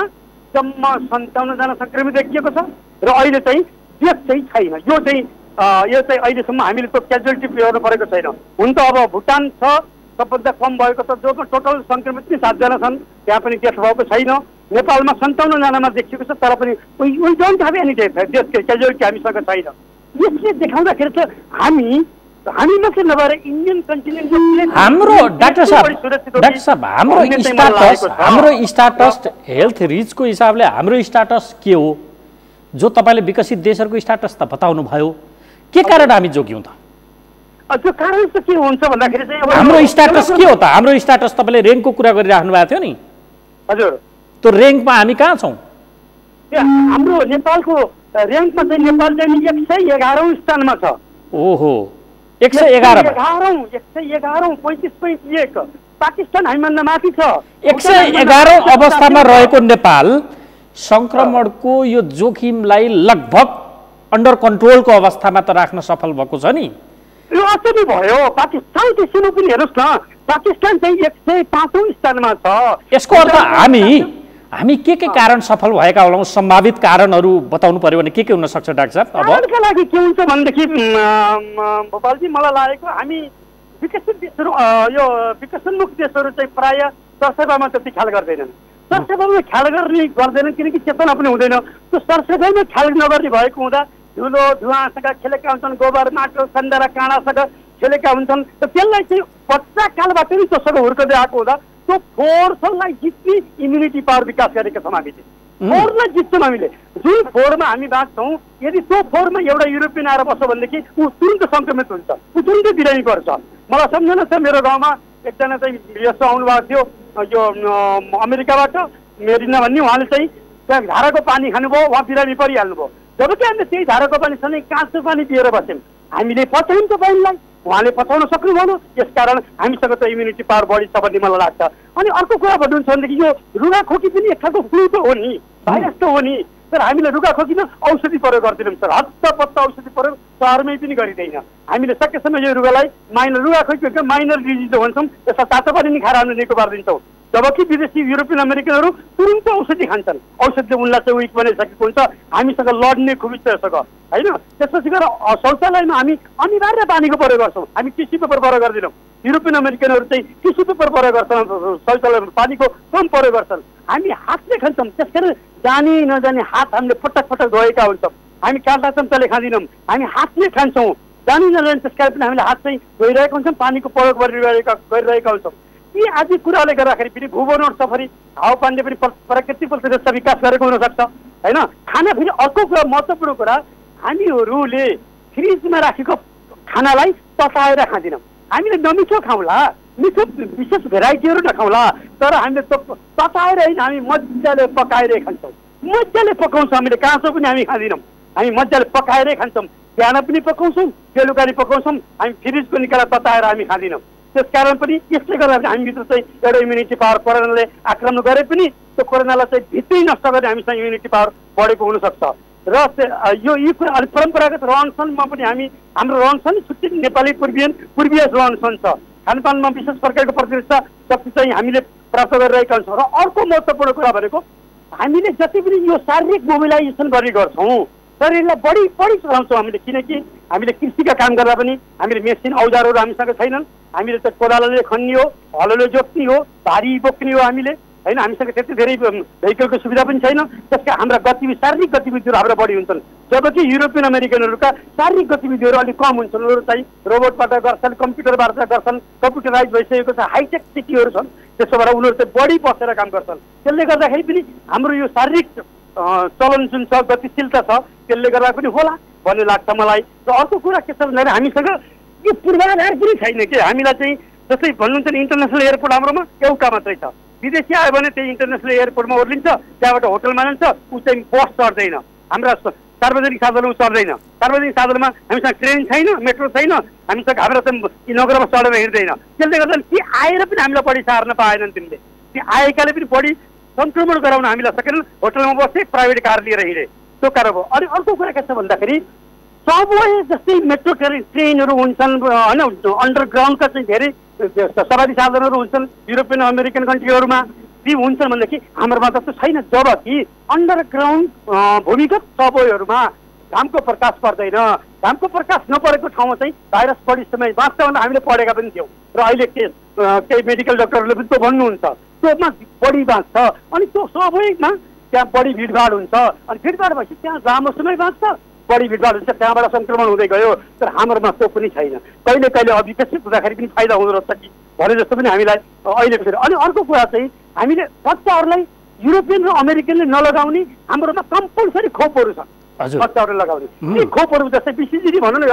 जम्मा 57 जना सङ्क्रमित देखिएको छ र अहिले चाहिँ डेथ चाहिँ छैन। यो चाहिँ अहिलेसम्म हामीले त्यो क्याजुअलिटी हेर्नु परेको छैन। हुन त अब भुटान छ सबभन्दा कम भएको छ, जो टोटल सङ्क्रमित चाहिँ 7 जना छन्, त्यहाँ पनि डेथ भएको छैन। नेपालमा 57 जनामा देखिएको छ, तर पनि we don't have any death casualty हामीसँग छैन। यसले देखाउँदाखेरि चाहिँ हामी मात्रै नभएर इन्डियन कन्टिनेन्ट हाम्रो डाक्टर साहब हाम्रो स्टाटस हेल्थ रिचको हिसाबले हाम्रो स्टाटस के हो? जो तपाईँले विकसित देशहरूको स्टाटस त बताउनु भयो, के कारण हामी जोग्यौँ त? त्यो कारण चाहिँ के हुन्छ भन्दाखेरि चाहिँ हाम्रो स्टाटस के हो त? हाम्रो स्टाटस तपाईँले र्याङ्कको कुरा गरिराख्नु भएको थियो नि। हजुर, त्यो र्याङ्कमा हामी कहाँ छौँ? हाम्रो नेपालको र्याङ्कमा चाहिँ नेपाल चाहिँ 111औं स्थानमा छ। ओहो, 111 35.1। पाकिस्तान हामीभन्दा माथि छ। 111औं अवस्थामा रहेको नेपाल सङ्क्रमणको यो जोखिमलाई लगभग अन्डर कन्ट्रोलको अवस्थामा त राख्न सफल भएको छ नि। यो अझै भयो। पाकिस्तान त्यसैले पनि हेर्नुहोस् न, पाकिस्तान चाहिँ 105औं स्थानमा छ। यसको अर्थ हामी के कारण सफल भएका होलाौँ? सम्भावित कारणहरू बताउनु पर्यो भने के हुन सक्छ डाक्टर साहब? अब यसका लागि के हुन्छ भनेदेखि भोपालजी मलाई लागेको हामी विकसित देशहरू यो विकसनमुख देशहरू चाहिँ प्राय सरसेवामा त्यति ख्याल गर्दैनन्। सरसेवामा ख्याल गर्दैनन् किनकि चेतना पनि हुँदैन। त्यो सरसेवामा ख्याल नगर्ने भएको हुँदा धुलो धुवाँसँग खेलेका हुन्छन्, गोबर माटो सन्दारा काँडासँग खेलेका हुन्छन्। र त्यसलाई चाहिँ बच्चा कालबाट नै त्योसँग हुर्कदै आएको हुँदा त्यो फोर्सलाई जित्ने इम्युनिटी पावर विकास गरेका छौँ हामीले। फोहोरलाई जित्छौँ हामीले। जुन फोहोरमा हामी बाँच्छौँ, यदि त्यो फोहोरमा एउटा युरोपियन आएर बस्छ भनेदेखि ऊ तुरन्त सङ्क्रमित हुन्छ, ऊ तुरन्तै बिरामी पर्छ। मलाई सम्झना छ, मेरो गाउँमा एकजना चाहिँ यस्तो आउनुभएको थियो, यो अमेरिकाबाट मेरिना भन्ने, उहाँले चाहिँ त्यहाँ धाराको पानी खानुभयो, उहाँ बिरामी परिहाल्नुभयो। जबकि हामीले त्यही धाराको पानी सधैँ काँचो पानी पिएर बस्यौँ, हामीले पचायौँ त्यो पानीलाई, उहाँले पचाउन सक्नु भएन। यसकारण हामीसँग त इम्युनिटी पावर बढी छ भन्ने मलाई लाग्छ। अनि अर्को कुरा भन्नुहुन्छ भनेदेखि यो रुगाखोकी पनि एक खालको फ्लू त हो नि, भाइरस त हो नि, तर हामीले रुगाखोकीमा औषधि प्रयोग गर्दैनौँ सर। हत्तपत्त औषधि प्रयोग सहरमै पनि गरिँदैन। हामीले सकेसम्म यो रुगालाई माइनर, रुगाखोकी माइनर डिजिज भन्छौँ, यसमा तातो पानी नि खाएर हामीले निको पारिदिन्छौँ। जबकि विदेशी युरोपियन अमेरिकनहरू तुरन्त औषधि खान्छन्, औषधिले उनलाई चाहिँ विक बनाइसकेको हुन्छ, हामीसँग लड्ने खुबी छ यसको होइन। त्यसपछि गएर शौचालयमा हामी अनिवार्य पानीको प्रयोग गर्छौँ, हामी टिस्यु पेपर प्रयोग गर्दैनौँ। युरोपियन अमेरिकनहरू चाहिँ टिस्यु पेपर प्रयोग गर्छन्, शौचालयमा पानीको कम प्रयोग गर्छन्। हामी हातले खान्छौँ, त्यस कारण जाने नजाने हात हामीले पटक पटक धोएका हुन्छौँ। हामी काँटा चम्चाले खाँदैनौँ, हामी हातले खान्छौँ, जाने नजाने, त्यस कारण पनि हामीले हात चाहिँ धोइरहेका हुन्छौँ, पानीको प्रयोग गरिरहेका हुन्छौँ। यी आदि कुराले गर्दाखेरि फेरि भूबनोट छ, फेरि हावापानीले पनि प्राकृतिक परिस्थिति विकास गरेको हुनसक्छ होइन। खाना फेरि अर्को कुरा, महत्त्वपूर्ण कुरा, हामीहरूले फ्रिजमा राखेको खानालाई तताएर खाँदैनौँ। हामीले नमिठो खाउँला, मिठो विशेष भेराइटीहरू नखाउँला, तर हामीले तताएर होइन, हामी मजाले पकाएरै खान्छौँ, मजाले पकाउँछौँ। हामीले काँचो पनि हामी खाँदैनौँ, हामी मजाले पकाएरै खान्छौँ। बिहान पनि पकाउँछौँ, बेलुका पनि पकाउँछौँ, हामी फ्रिजको निकालेर तताएर हामी खाँदैनौँ। त्यसकारण पनि यसले गर्दा हामीभित्र चाहिँ एउटा इम्युनिटी पावर कोरोनाले आक्रमण गरे पनि त्यो कोरोनालाई चाहिँ भित्रै नष्ट गर्ने हामीसँग इम्युनिटी पावर बढेको हुनसक्छ। र यो कुरा अलिक परम्परागत रहनसहनमा पनि हाम्रो रहनसहन छुट्टै नेपाली पूर्वीय रहनसहन छ। खानपानमा विशेष प्रकारको प्रतिरक्षा शक्ति चाहिँ हामीले प्राप्त गरिरहेका हुन्छौँ। र अर्को महत्त्वपूर्ण कुरा भनेको हामीले जति पनि यो शारीरिक मोबिलाइजेसन गर्ने गर्छौँ, शरीरलाई बढी चलाउँछौँ हामीले, किनकि हामीले कृषिका काम गर्दा पनि हामीले मेसिन औजारहरू हामीसँग छैनन्। हामीले त कोदालोले खन्ने हो, हलोले जोत्ने हो, भारी बोक्ने हो हामीले होइन, हामीसँग त्यति धेरै भेहिकलको सुविधा पनि छैन। त्यसका हाम्रा शारीरिक गतिविधिहरू हाम्रा बढी हुन्छन्, जबकि युरोपियन अमेरिकनहरूका शारीरिक गतिविधिहरू अलिक कम हुन्छन्। उनीहरू चाहिँ रोबोटबाट गर्छन्, कम्प्युटरबाट गर्छन्, कम्प्युटराइज भइसकेको छ, हाइटेक सिटीहरू छन्, त्यसो भएर उनीहरू चाहिँ बढी बसेर काम गर्छन्। त्यसले गर्दाखेरि पनि हाम्रो यो शारीरिक चलन जुन छ, गतिशीलता छ, त्यसले गर्दा पनि होला भन्ने लाग्छ मलाई। र अर्को कुरा के छ भन्दाखेरि हामीसँग यो पूर्वाधार पनि छैन कि हामीलाई चाहिँ जस्तै भन्नुहुन्छ नि, इन्टरनेसनल एयरपोर्ट हाम्रोमा एउटा मात्रै छ, विदेशी आयो भने त्यही इन्टरनेसनल एयरपोर्टमा ओर्लिन्छ, त्यहाँबाट होटलमा जान्छ, ऊ चाहिँ बस चढ्दैन, हाम्रा सार्वजनिक साधनमा चढ्दैन, सार्वजनिक साधनमा हामीसँग ट्रेन छैन, मेट्रो छैन, हामीसँग हाम्रा चाहिँ नगरमा चढेर हिँड्दैन। त्यसले गर्दा ती आएर पनि हामीलाई बढी सार्न पाएनन्, तिमीले ती आएकाले पनि बढी सङ्क्रमण गराउन हामीलाई सकेनन्। होटलमा बसे, प्राइभेट कार लिएर हिँडे, त्यो कारण हो। अनि अर्को कुरा के छ भन्दाखेरि सबवे जस्तै मेट्रो ट्रेनहरू हुन्छन् होइन, अन्डरग्राउन्डका चाहिँ धेरै सवारी साधनहरू हुन्छन् युरोपियन अमेरिकन कन्ट्रीहरूमा, ती हुन्छन् भनेदेखि हाम्रोमा जस्तो छैन। जबकि अन्डरग्राउन्ड भूमिगत सबवेहरूमा घामको प्रकाश पर्दैन, घामको प्रकाश नपरेको ठाउँमा चाहिँ भाइरस बढी समय बाँच्छ भनेर हामीले पढेका पनि थियौँ। र अहिले केही मेडिकल डक्टरहरूले पनि त्यो भन्नुहुन्छ, त्योमा बढी बाँच्छ। अनि त्यो सबैमा त्यहाँ बढी भिडभाड हुन्छ, अनि भिडभाड भएपछि त्यहाँ लामो समय बाँच्छ, बढी भिडभाड हुन्छ, त्यहाँबाट सङ्क्रमण हुँदै गयो। तर हाम्रोमा त्यो पनि छैन। कहिले कहिले अविकसित हुँदाखेरि पनि फाइदा हुँदो रहेछ कि भने जस्तो पनि हामीलाई अहिले फेरि। अनि अर्को कुरा चाहिँ हामीले बच्चाहरूलाई युरोपियन र अमेरिकनले नलगाउने हाम्रोमा कम्पलसरी खोपहरू छ, बच्चाहरूले लगाउने यी खोपहरू। जस्तै बिसिजी भनौँ न,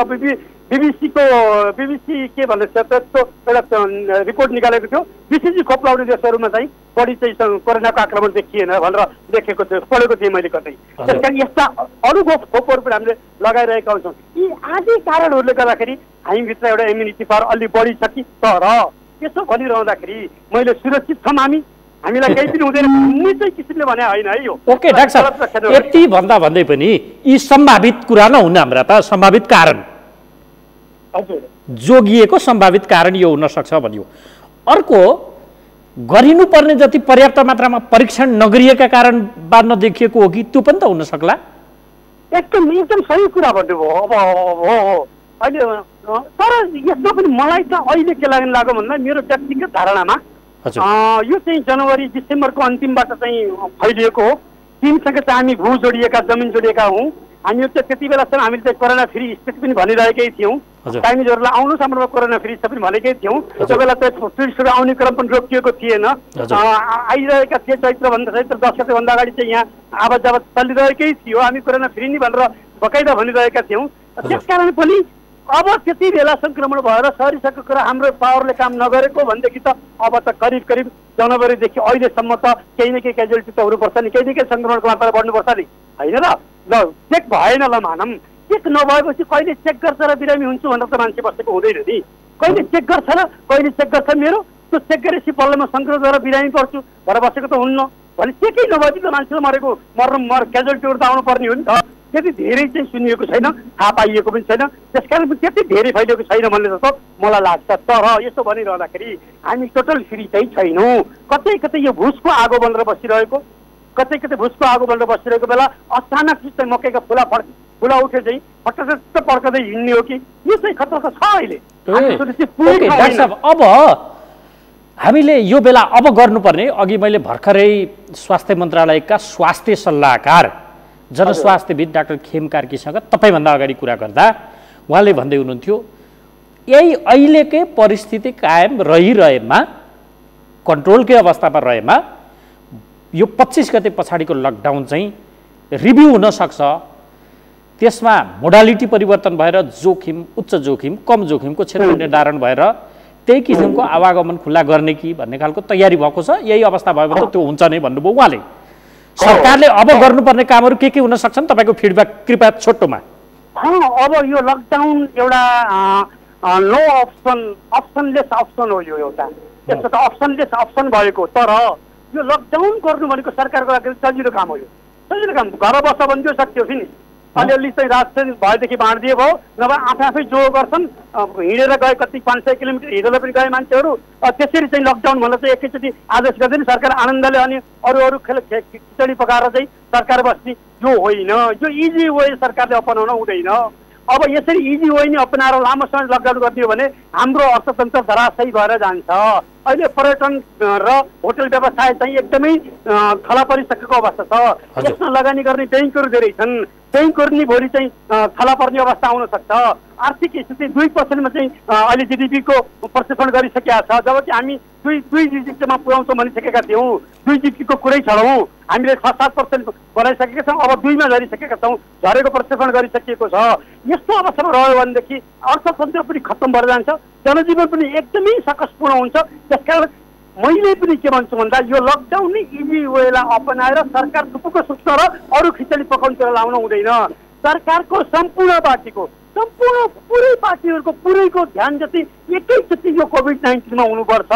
बिबिसी के भन्ने त्यस्तो एउटा रिपोर्ट निकालेको थियो, बिसिजी खोप लगाउने देशहरूमा चाहिँ बढी चाहिँ कोरोनाको आक्रमण देखिएन भनेर देखेको थियो, पढेको थिएँ मैले कतै। त्यस कारण यस्ता अरू खोपहरू पनि हामीले लगाइरहेका हुन्छौँ। यी आदि कारणहरूले गर्दाखेरि हामीभित्र एउटा इम्युनिटी पावर अलि बढी छ कि। तर यसो भनिरहँदाखेरि मैले सुरक्षित छौँ हामीलाई केही पनि हुँदैन भन्ने चाहिँ किसिमले भने होइन है यो। ओके डाक्टर साहब, यति भन्दै पनि यी सम्भावित कुरा नहुन् हाम्रा त सम्भावित कारण, हजुर जोगिएको सम्भावित कारण यो हुन सक्छ भनियो। अर्को गरिनुपर्ने जति पर्याप्त मात्रामा परीक्षण नगरिएका कारणबाट नदेखिएको हो कि त्यो पनि त हुन सक्ला? एकदम सही कुरा भन्नुभयो। अब हो अहिले तर यसमा पनि मलाई त अहिले के लाग्यो भन्दा मेरो व्यक्तिगत धारणामा यो चाहिँ जनवरी डिसेम्बरको अन्तिमबाट चाहिँ फैलिएको हो। टिमसँग चाहिँ हामी भू जोडिएका, जमिन जोडिएका हौँ। हामी चाहिँ त्यति बेलासम्म हामीले चाहिँ कोरोना फ्री स्टेट पनि भनिरहेकै थियौँ। चाइनिजहरूलाई आउनुहोस् हाम्रोमा कोरोना फ्री छ पनि भनेकै थियौँ। त्यो बेला त टुरिस्टहरू आउने क्रम पनि रोकिएको थिएन, आइरहेका थिए। चैत्र 10 गतेभन्दा अगाडि चाहिँ यहाँ आवाज जावत चलिरहेकै थियो। हामी कोरोना फ्री नि भनेर बकाइदा भनिरहेका थियौँ। त्यसकारण पनि अब त्यति बेला सङ्क्रमण भएर सरिसकेको कुरा हाम्रो पावरले काम नगरेको भनेदेखि त अब त करिब करिब जनवरीदेखि अहिलेसम्म त केही न केही क्याजुअलिटी त हुनुपर्छ नि, केही न केही सङ्क्रमणको मात्रा बढ्नुपर्छ नि, होइन र? ल चेक भएन ल मानौँ, चेक नभएपछि कहिले चेक गर्छ र बिरामी हुन्छु भनेर त मान्छे बसेको हुँदैन नि। कहिले चेक गर्छ र कहिले चेक गर्छ मेरो, त्यो चेक गरेपछि बल्ल म सङ्क्रमण गरेर बिरामी पर्छु भनेर बसेको त हुन्न। भने चेकै नभएपछि त मान्छे मरेको क्याजुअलिटीहरू त आउनु पर्ने हो नि त। त्यति धेरै चाहिँ सुनिएको छैन, थाहा पाइएको पनि छैन, त्यसकारण त्यति धेरै फैलिएको छैन भन्ने जस्तो मलाई लाग्छ। तर यसो भनिरहँदाखेरि हामी टोटल फ्री चाहिँ छैनौँ। कतै कतै यो भुसको आगो बनेर बसिरहेको, कतै कतै भुसको आगो बनेर बसिरहेको बेला अचानक चाहिँ मकैका फुला उठे चाहिँ फटक्क पड्कँदै हिँड्ने हो कि, यो चाहिँ खतरा त छ अहिले। अब हामीले यो बेला अब गर्नुपर्ने, अघि मैले भर्खरै स्वास्थ्य मन्त्रालयका स्वास्थ्य सल्लाहकार जनस्वास्थ्यविद डाक्टर खेम कार्कीसँग तपाईँभन्दा अगाडि कुरा गर्दा उहाँले भन्दै हुनुहुन्थ्यो यही अहिलेकै परिस्थिति कायम रहिरहेमा, कन्ट्रोलकै अवस्थामा रहेमा यो 25 गते पछाडिको लकडाउन चाहिँ रिभ्यू हुन सक्छ। त्यसमा मोडालिटी परिवर्तन भएर जोखिम, उच्च जोखिम, कम जोखिमको क्षेत्र निर्धारण भएर त्यही किसिमको आवागमन खुल्ला गर्ने कि भन्ने खालको तयारी भएको छ। यही अवस्था भयो भने त त्यो हुन्छ नै भन्नुभयो उहाँले। सरकारले अब गर्नुपर्ने कामहरू के हुन सक्छन्, तपाईँको फिडब्याक कृपया छोटोमा। अब यो लकडाउन एउटा नो अप्सनलेस अप्सन हो। यो एउटा त्यसको त अप्सनलेस अप्सन भएको, तर यो लकडाउन गर्नु भनेको सरकारको लागि सजिलो काम हो। यो सजिलो काम, घर बस्छ भने त्यो सक्थ्यो फिनिस। अलिअलि चाहिँ राशन भएदेखि बाँडिदिए भयो, नभए आफै जो गर्छन् हिँडेर गए कति 500 किलोमिटर हिँडेर पनि गए मान्छेहरू। त्यसरी चाहिँ लकडाउन भनेर चाहिँ एकैचोटि आदेश गर्दैन सरकार आनन्दले, अनि अरू खिचडी पकाएर चाहिँ सरकार बस्ने यो होइन। यो इजी वे सरकारले अपनाउन हुँदैन। अब यसरी इजी वे नै अपनाएर लामो समय लकडाउन गरिदियो भने हाम्रो अर्थतन्त्र धराशायी भएर जान्छ। अहिले पर्यटन र होटल व्यवसाय चाहिँ एकदमै थला परिसकेको अवस्था छ। यसमा लगानी गर्ने ब्याङ्कहरू धेरै छन्, ब्याङ्कहरू नि भोलि चाहिँ थला पर्ने अवस्था आउन सक्छ। आर्थिक स्थिति 2% चाहिँ अहिले जिडिपीको प्रक्षेपण गरिसकेका छ, जबकि हामी दुई डिजिटमा पुर्याउँछौँ भनिसकेका थियौँ। 2 डिजिटको कुरै छौँ, हामीले 6-7% बनाइसकेका छौँ, अब 2मा झरिसकेका छौँ, झरेको प्रक्षेपण गरिसकिएको छ। यस्तो अवस्थामा रह्यो भनेदेखि अर्थतन्त्र पनि खत्तम भएर जान्छ, जनजीवन पनि एकदमै सकसपूर्ण हुन्छ। त्यसकारण मैले पनि के भन्छु भन्दा यो लकडाउन नै इजी वेलाई अपनाएर सरकार थुप्पो सुत्न र अरू खिचडी पकाउनतिर लाउन हुँदैन। सरकारको सम्पूर्ण पार्टीको पुरै पार्टीहरूको पुरैको ध्यान जति एकैचोटि यो कोभिड-19मा हुनुपर्छ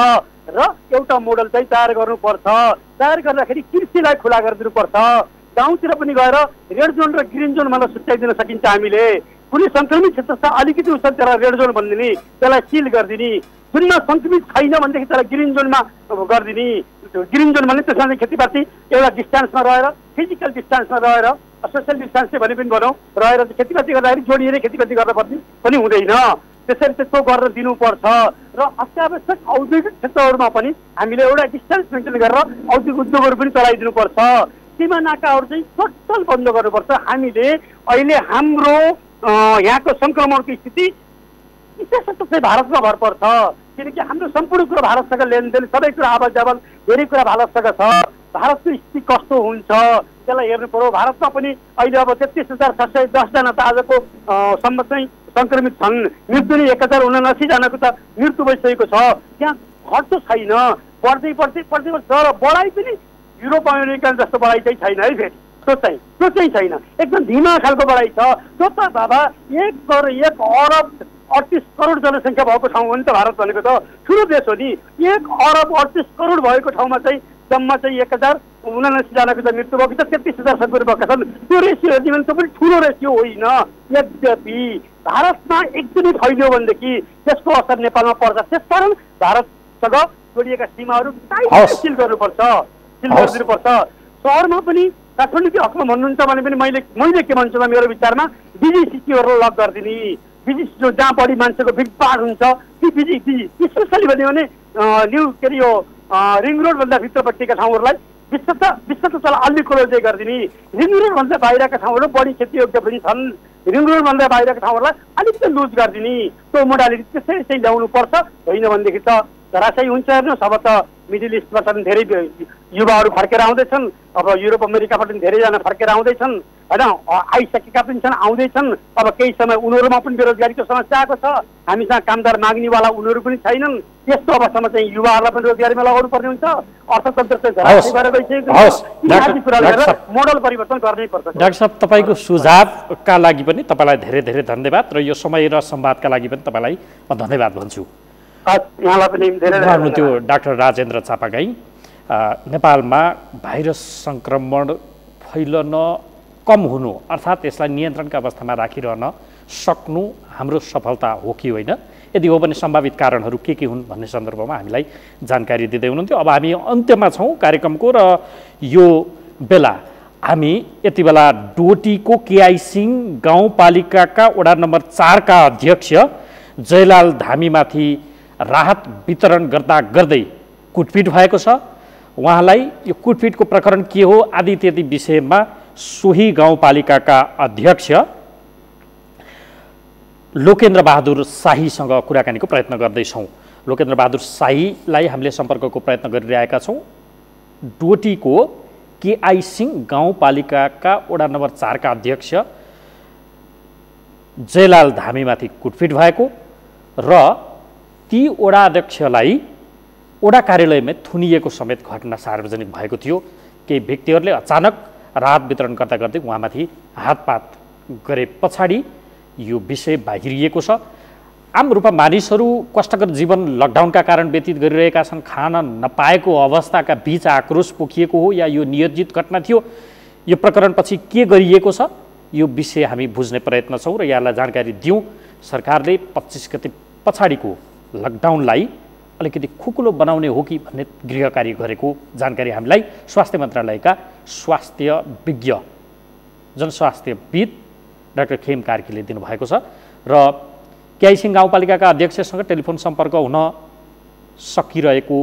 र एउटा मोडल चाहिँ तयार गर्नुपर्छ। तयार गर्दाखेरि कृषिलाई खुला गरिदिनुपर्छ। गाउँतिर पनि गएर रेड जोन र ग्रिन जोन भनेर छुट्याइदिन सकिन्छ। हामीले कुनै सङ्क्रमित क्षेत्र छ अलिकति उस त्यसलाई रेड जोन भनिदिने, त्यसलाई सिल गरिदिने। जुनमा सङ्क्रमित छैन भनेदेखि त्यसलाई ग्रिन जोनमा गरिदिने। ग्रिन जोन भने त्यसमा चाहिँ खेतीपाती एउटा डिस्टेन्समा रहेर, फिजिकल डिस्टेन्समा रहेर, सोसियल डिस्टेन्स चाहिँ भने पनि भनौँ रहेर खेतीपाती गर्दाखेरि जोडिएर खेतीपाती गर्न पर्ने पनि हुँदैन। त्यसरी त्यस्तो गर्न दिनुपर्छ। र अत्यावश्यक औद्योगिक क्षेत्रहरूमा पनि हामीले एउटा डिस्टेन्स मेन्टेन गरेर औद्योगिक उद्योगहरू पनि चलाइदिनुपर्छ। सीमा नाकाहरू चाहिँ टोटल बन्द गर्नुपर्छ। हामीले अहिले हाम्रो यहाँको सङ्क्रमणको स्थिति विशेषतः चाहिँ भारतमा भर पर्छ, किनकि हाम्रो सम्पूर्ण कुरो भारतसँग लेनदेन, सबै कुरा आवाज जावल धेरै कुरा भारतसँग छ। भारतको स्थिति कस्तो हुन्छ त्यसलाई हेर्नु पर्यो। भारतमा पनि अहिले अब 33,610 जना त आजको सम्म चाहिँ सङ्क्रमित छन्। मृत्यु नै 1079 जनाको त मृत्यु भइसकेको छ। त्यहाँ घट्दो छैन, बढ्दै तर बढाइ पनि युरोप अमेरिका जस्तो बढाइ चाहिँ छैन है। फेरि त्यो चाहिँ छैन, एकदम धिमा खालको बढाइ छ। त्यो त बाबा 1 अरब 38 करोड जनसङ्ख्या भएको ठाउँ हो नि त भारत भनेको त ठुलो देश हो नि। 1 अरब 38 करोड भएको ठाउँमा चाहिँ जम्मा चाहिँ 1079 जनाको चाहिँ मृत्यु भएको छ, 33,000 सङ्क्रमित भएका छन्। त्यो रेसियो हेर्ने भने त्यो पनि ठुलो रेसियो होइन। यद्यपि भारतमा एकदमै फैलियो भनेदेखि त्यसको असर नेपालमा पर्छ। त्यसकारण भारतसँग जोडिएका सीमाहरू टाइट सिल गर्नुपर्छ, सिल गरिदिनुपर्छ। सहरमा पनि काठमाडौँकै हकमा भन्नुहुन्छ भने पनि मैले के भन्छु त मेरो विचारमा बिजी सिटीहरूलाई लक गरिदिने। बिजी जो जहाँ बढी मान्छेको भिडभाड हुन्छ ती बिजी स्पेसली भन्यो भने न्यू के अरे यो रिङ रोडभन्दा भित्रपट्टिका ठाउँहरूलाई विश्व त चल अलि क्लोज गरिदिने। रिङ रोडभन्दा बाहिरका ठाउँहरू बढी क्षतियोग्य पनि छन्, रिङ रोडभन्दा बाहिरका ठाउँहरूलाई अलिक त लुज गरिदिने, त्यो मोडालिटी त्यसै ल्याउनु पर्छ। होइन भनेदेखि त धराशयी हुन्छ। हेर्नुहोस् अब त मिडल इस्टबाट पनि धेरै युवाहरू फर्केर आउँदैछन्, अब युरोप अमेरिकाबाट पनि धेरैजना फर्केर आउँदैछन् होइन, आइसकेका पनि छन्, आउँदैछन्। अब केही समय उनीहरूमा पनि बेरोजगारीको समस्या आएको छ, हामीसँग कामदार माग्नेवाला उनीहरू पनि छैनन्। यस्तो अवस्थामा चाहिँ युवाहरूलाई पनि रोजगारीमा लगाउनु पर्ने हुन्छ। अर्थतन्त्र चाहिँ धराशयी भएर गइसकेको छ। यी कुराले गरेर मोडल परिवर्तन गर्नै पर्छ। डाक्टर साहब, तपाईँको सुझावका लागि पनि तपाईँलाई धेरै धेरै धन्यवाद र यो समय र संवादका लागि पनि तपाईँलाई म धन्यवाद भन्छु। यहाँलाई पनि धेरै हुनुहुन्थ्यो डाक्टर राजेन्द्र चापागाई। नेपालमा भाइरस सङ्क्रमण फैलन कम हुनु अर्थात् यसलाई नियन्त्रणका अवस्थामा राखिरहन सक्नु हाम्रो सफलता हो कि होइन, यदि हो भने सम्भावित कारणहरू के हुन् भन्ने सन्दर्भमा हामीलाई जानकारी दिँदै हुनुहुन्थ्यो। अब हामी अन्त्यमा छौँ कार्यक्रमको र यो बेला हामी यति बेला डोटीको केआई सिंह गाउँपालिकाका वडा नम्बर 4 का अध्यक्ष जयलाल धामीमाथि राहत वितरण गर्दा गर्दै कुटपिट भएको छ। उहाँलाई यो कुटपिटको प्रकरण के हो आदि इत्यादि विषयमा सोही गाउँपालिकाका अध्यक्ष लोकेन्द्र बहादुर शाहीसँग कुराकानीको प्रयत्न गर्दैछौँ। लोकेन्द्र बहादुर शाहीलाई हामीले सम्पर्कको प्रयत्न गरिरहेका छौँ। डोटीको केआई सिंह गाउँपालिकाका वडा नम्बर 4 का अध्यक्ष जयलाल धामीमाथि कुटपिट भएको र ती वडा अध्यक्षलाई वडा कार्यालयमा थुनिएको समेत घटना सार्वजनिक भएको थियो। केही व्यक्तिहरूले अचानक राहत वितरण गर्दा गर्दै उहाँमाथि हातपात गरे पछाडि यो विषय बाहिरिएको छ। आम रूपमा मानिसहरू कष्टकर जीवन लकडाउनका कारण व्यतीत गरिरहेका छन्, खान नपाएको अवस्थाका बीच आक्रोश पोखिएको हो या यो नियोजित घटना थियो, यो प्रकरणपछि के गरिएको छ यो विषय हामी बुझ्ने प्रयत्न छौँ र यहाँलाई जानकारी दिउँ। सरकारले 25 गते पछाडिको लकडाउनलाई अलिकति खुकुलो बनाउने हो कि भन्ने गृह कार्य गरेको जानकारी हामीलाई स्वास्थ्य मन्त्रालयका स्वास्थ्य विज्ञ जनस्वास्थ्यविद डाक्टर खेम कार्कीले दिनुभएको छ र केआई सिंह गाउँपालिकाका अध्यक्षसँग टेलिफोन सम्पर्क हुन सकिरहेको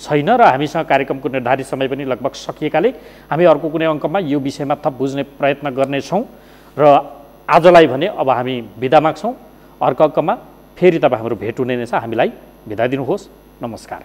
छैन र हामीसँग कार्यक्रमको निर्धारित समय पनि लगभग सकिएकाले हामी अर्को कुनै अङ्कमा यो विषयमा थप बुझ्ने प्रयत्न गर्नेछौँ र आजलाई भने अब हामी बिदा माग्छौँ। अर्को अङ्कमा फेरि तपाईँ हाम्रो भेट हुने नै छ। हामीलाई बिदा दिनुहोस्। नमस्कार।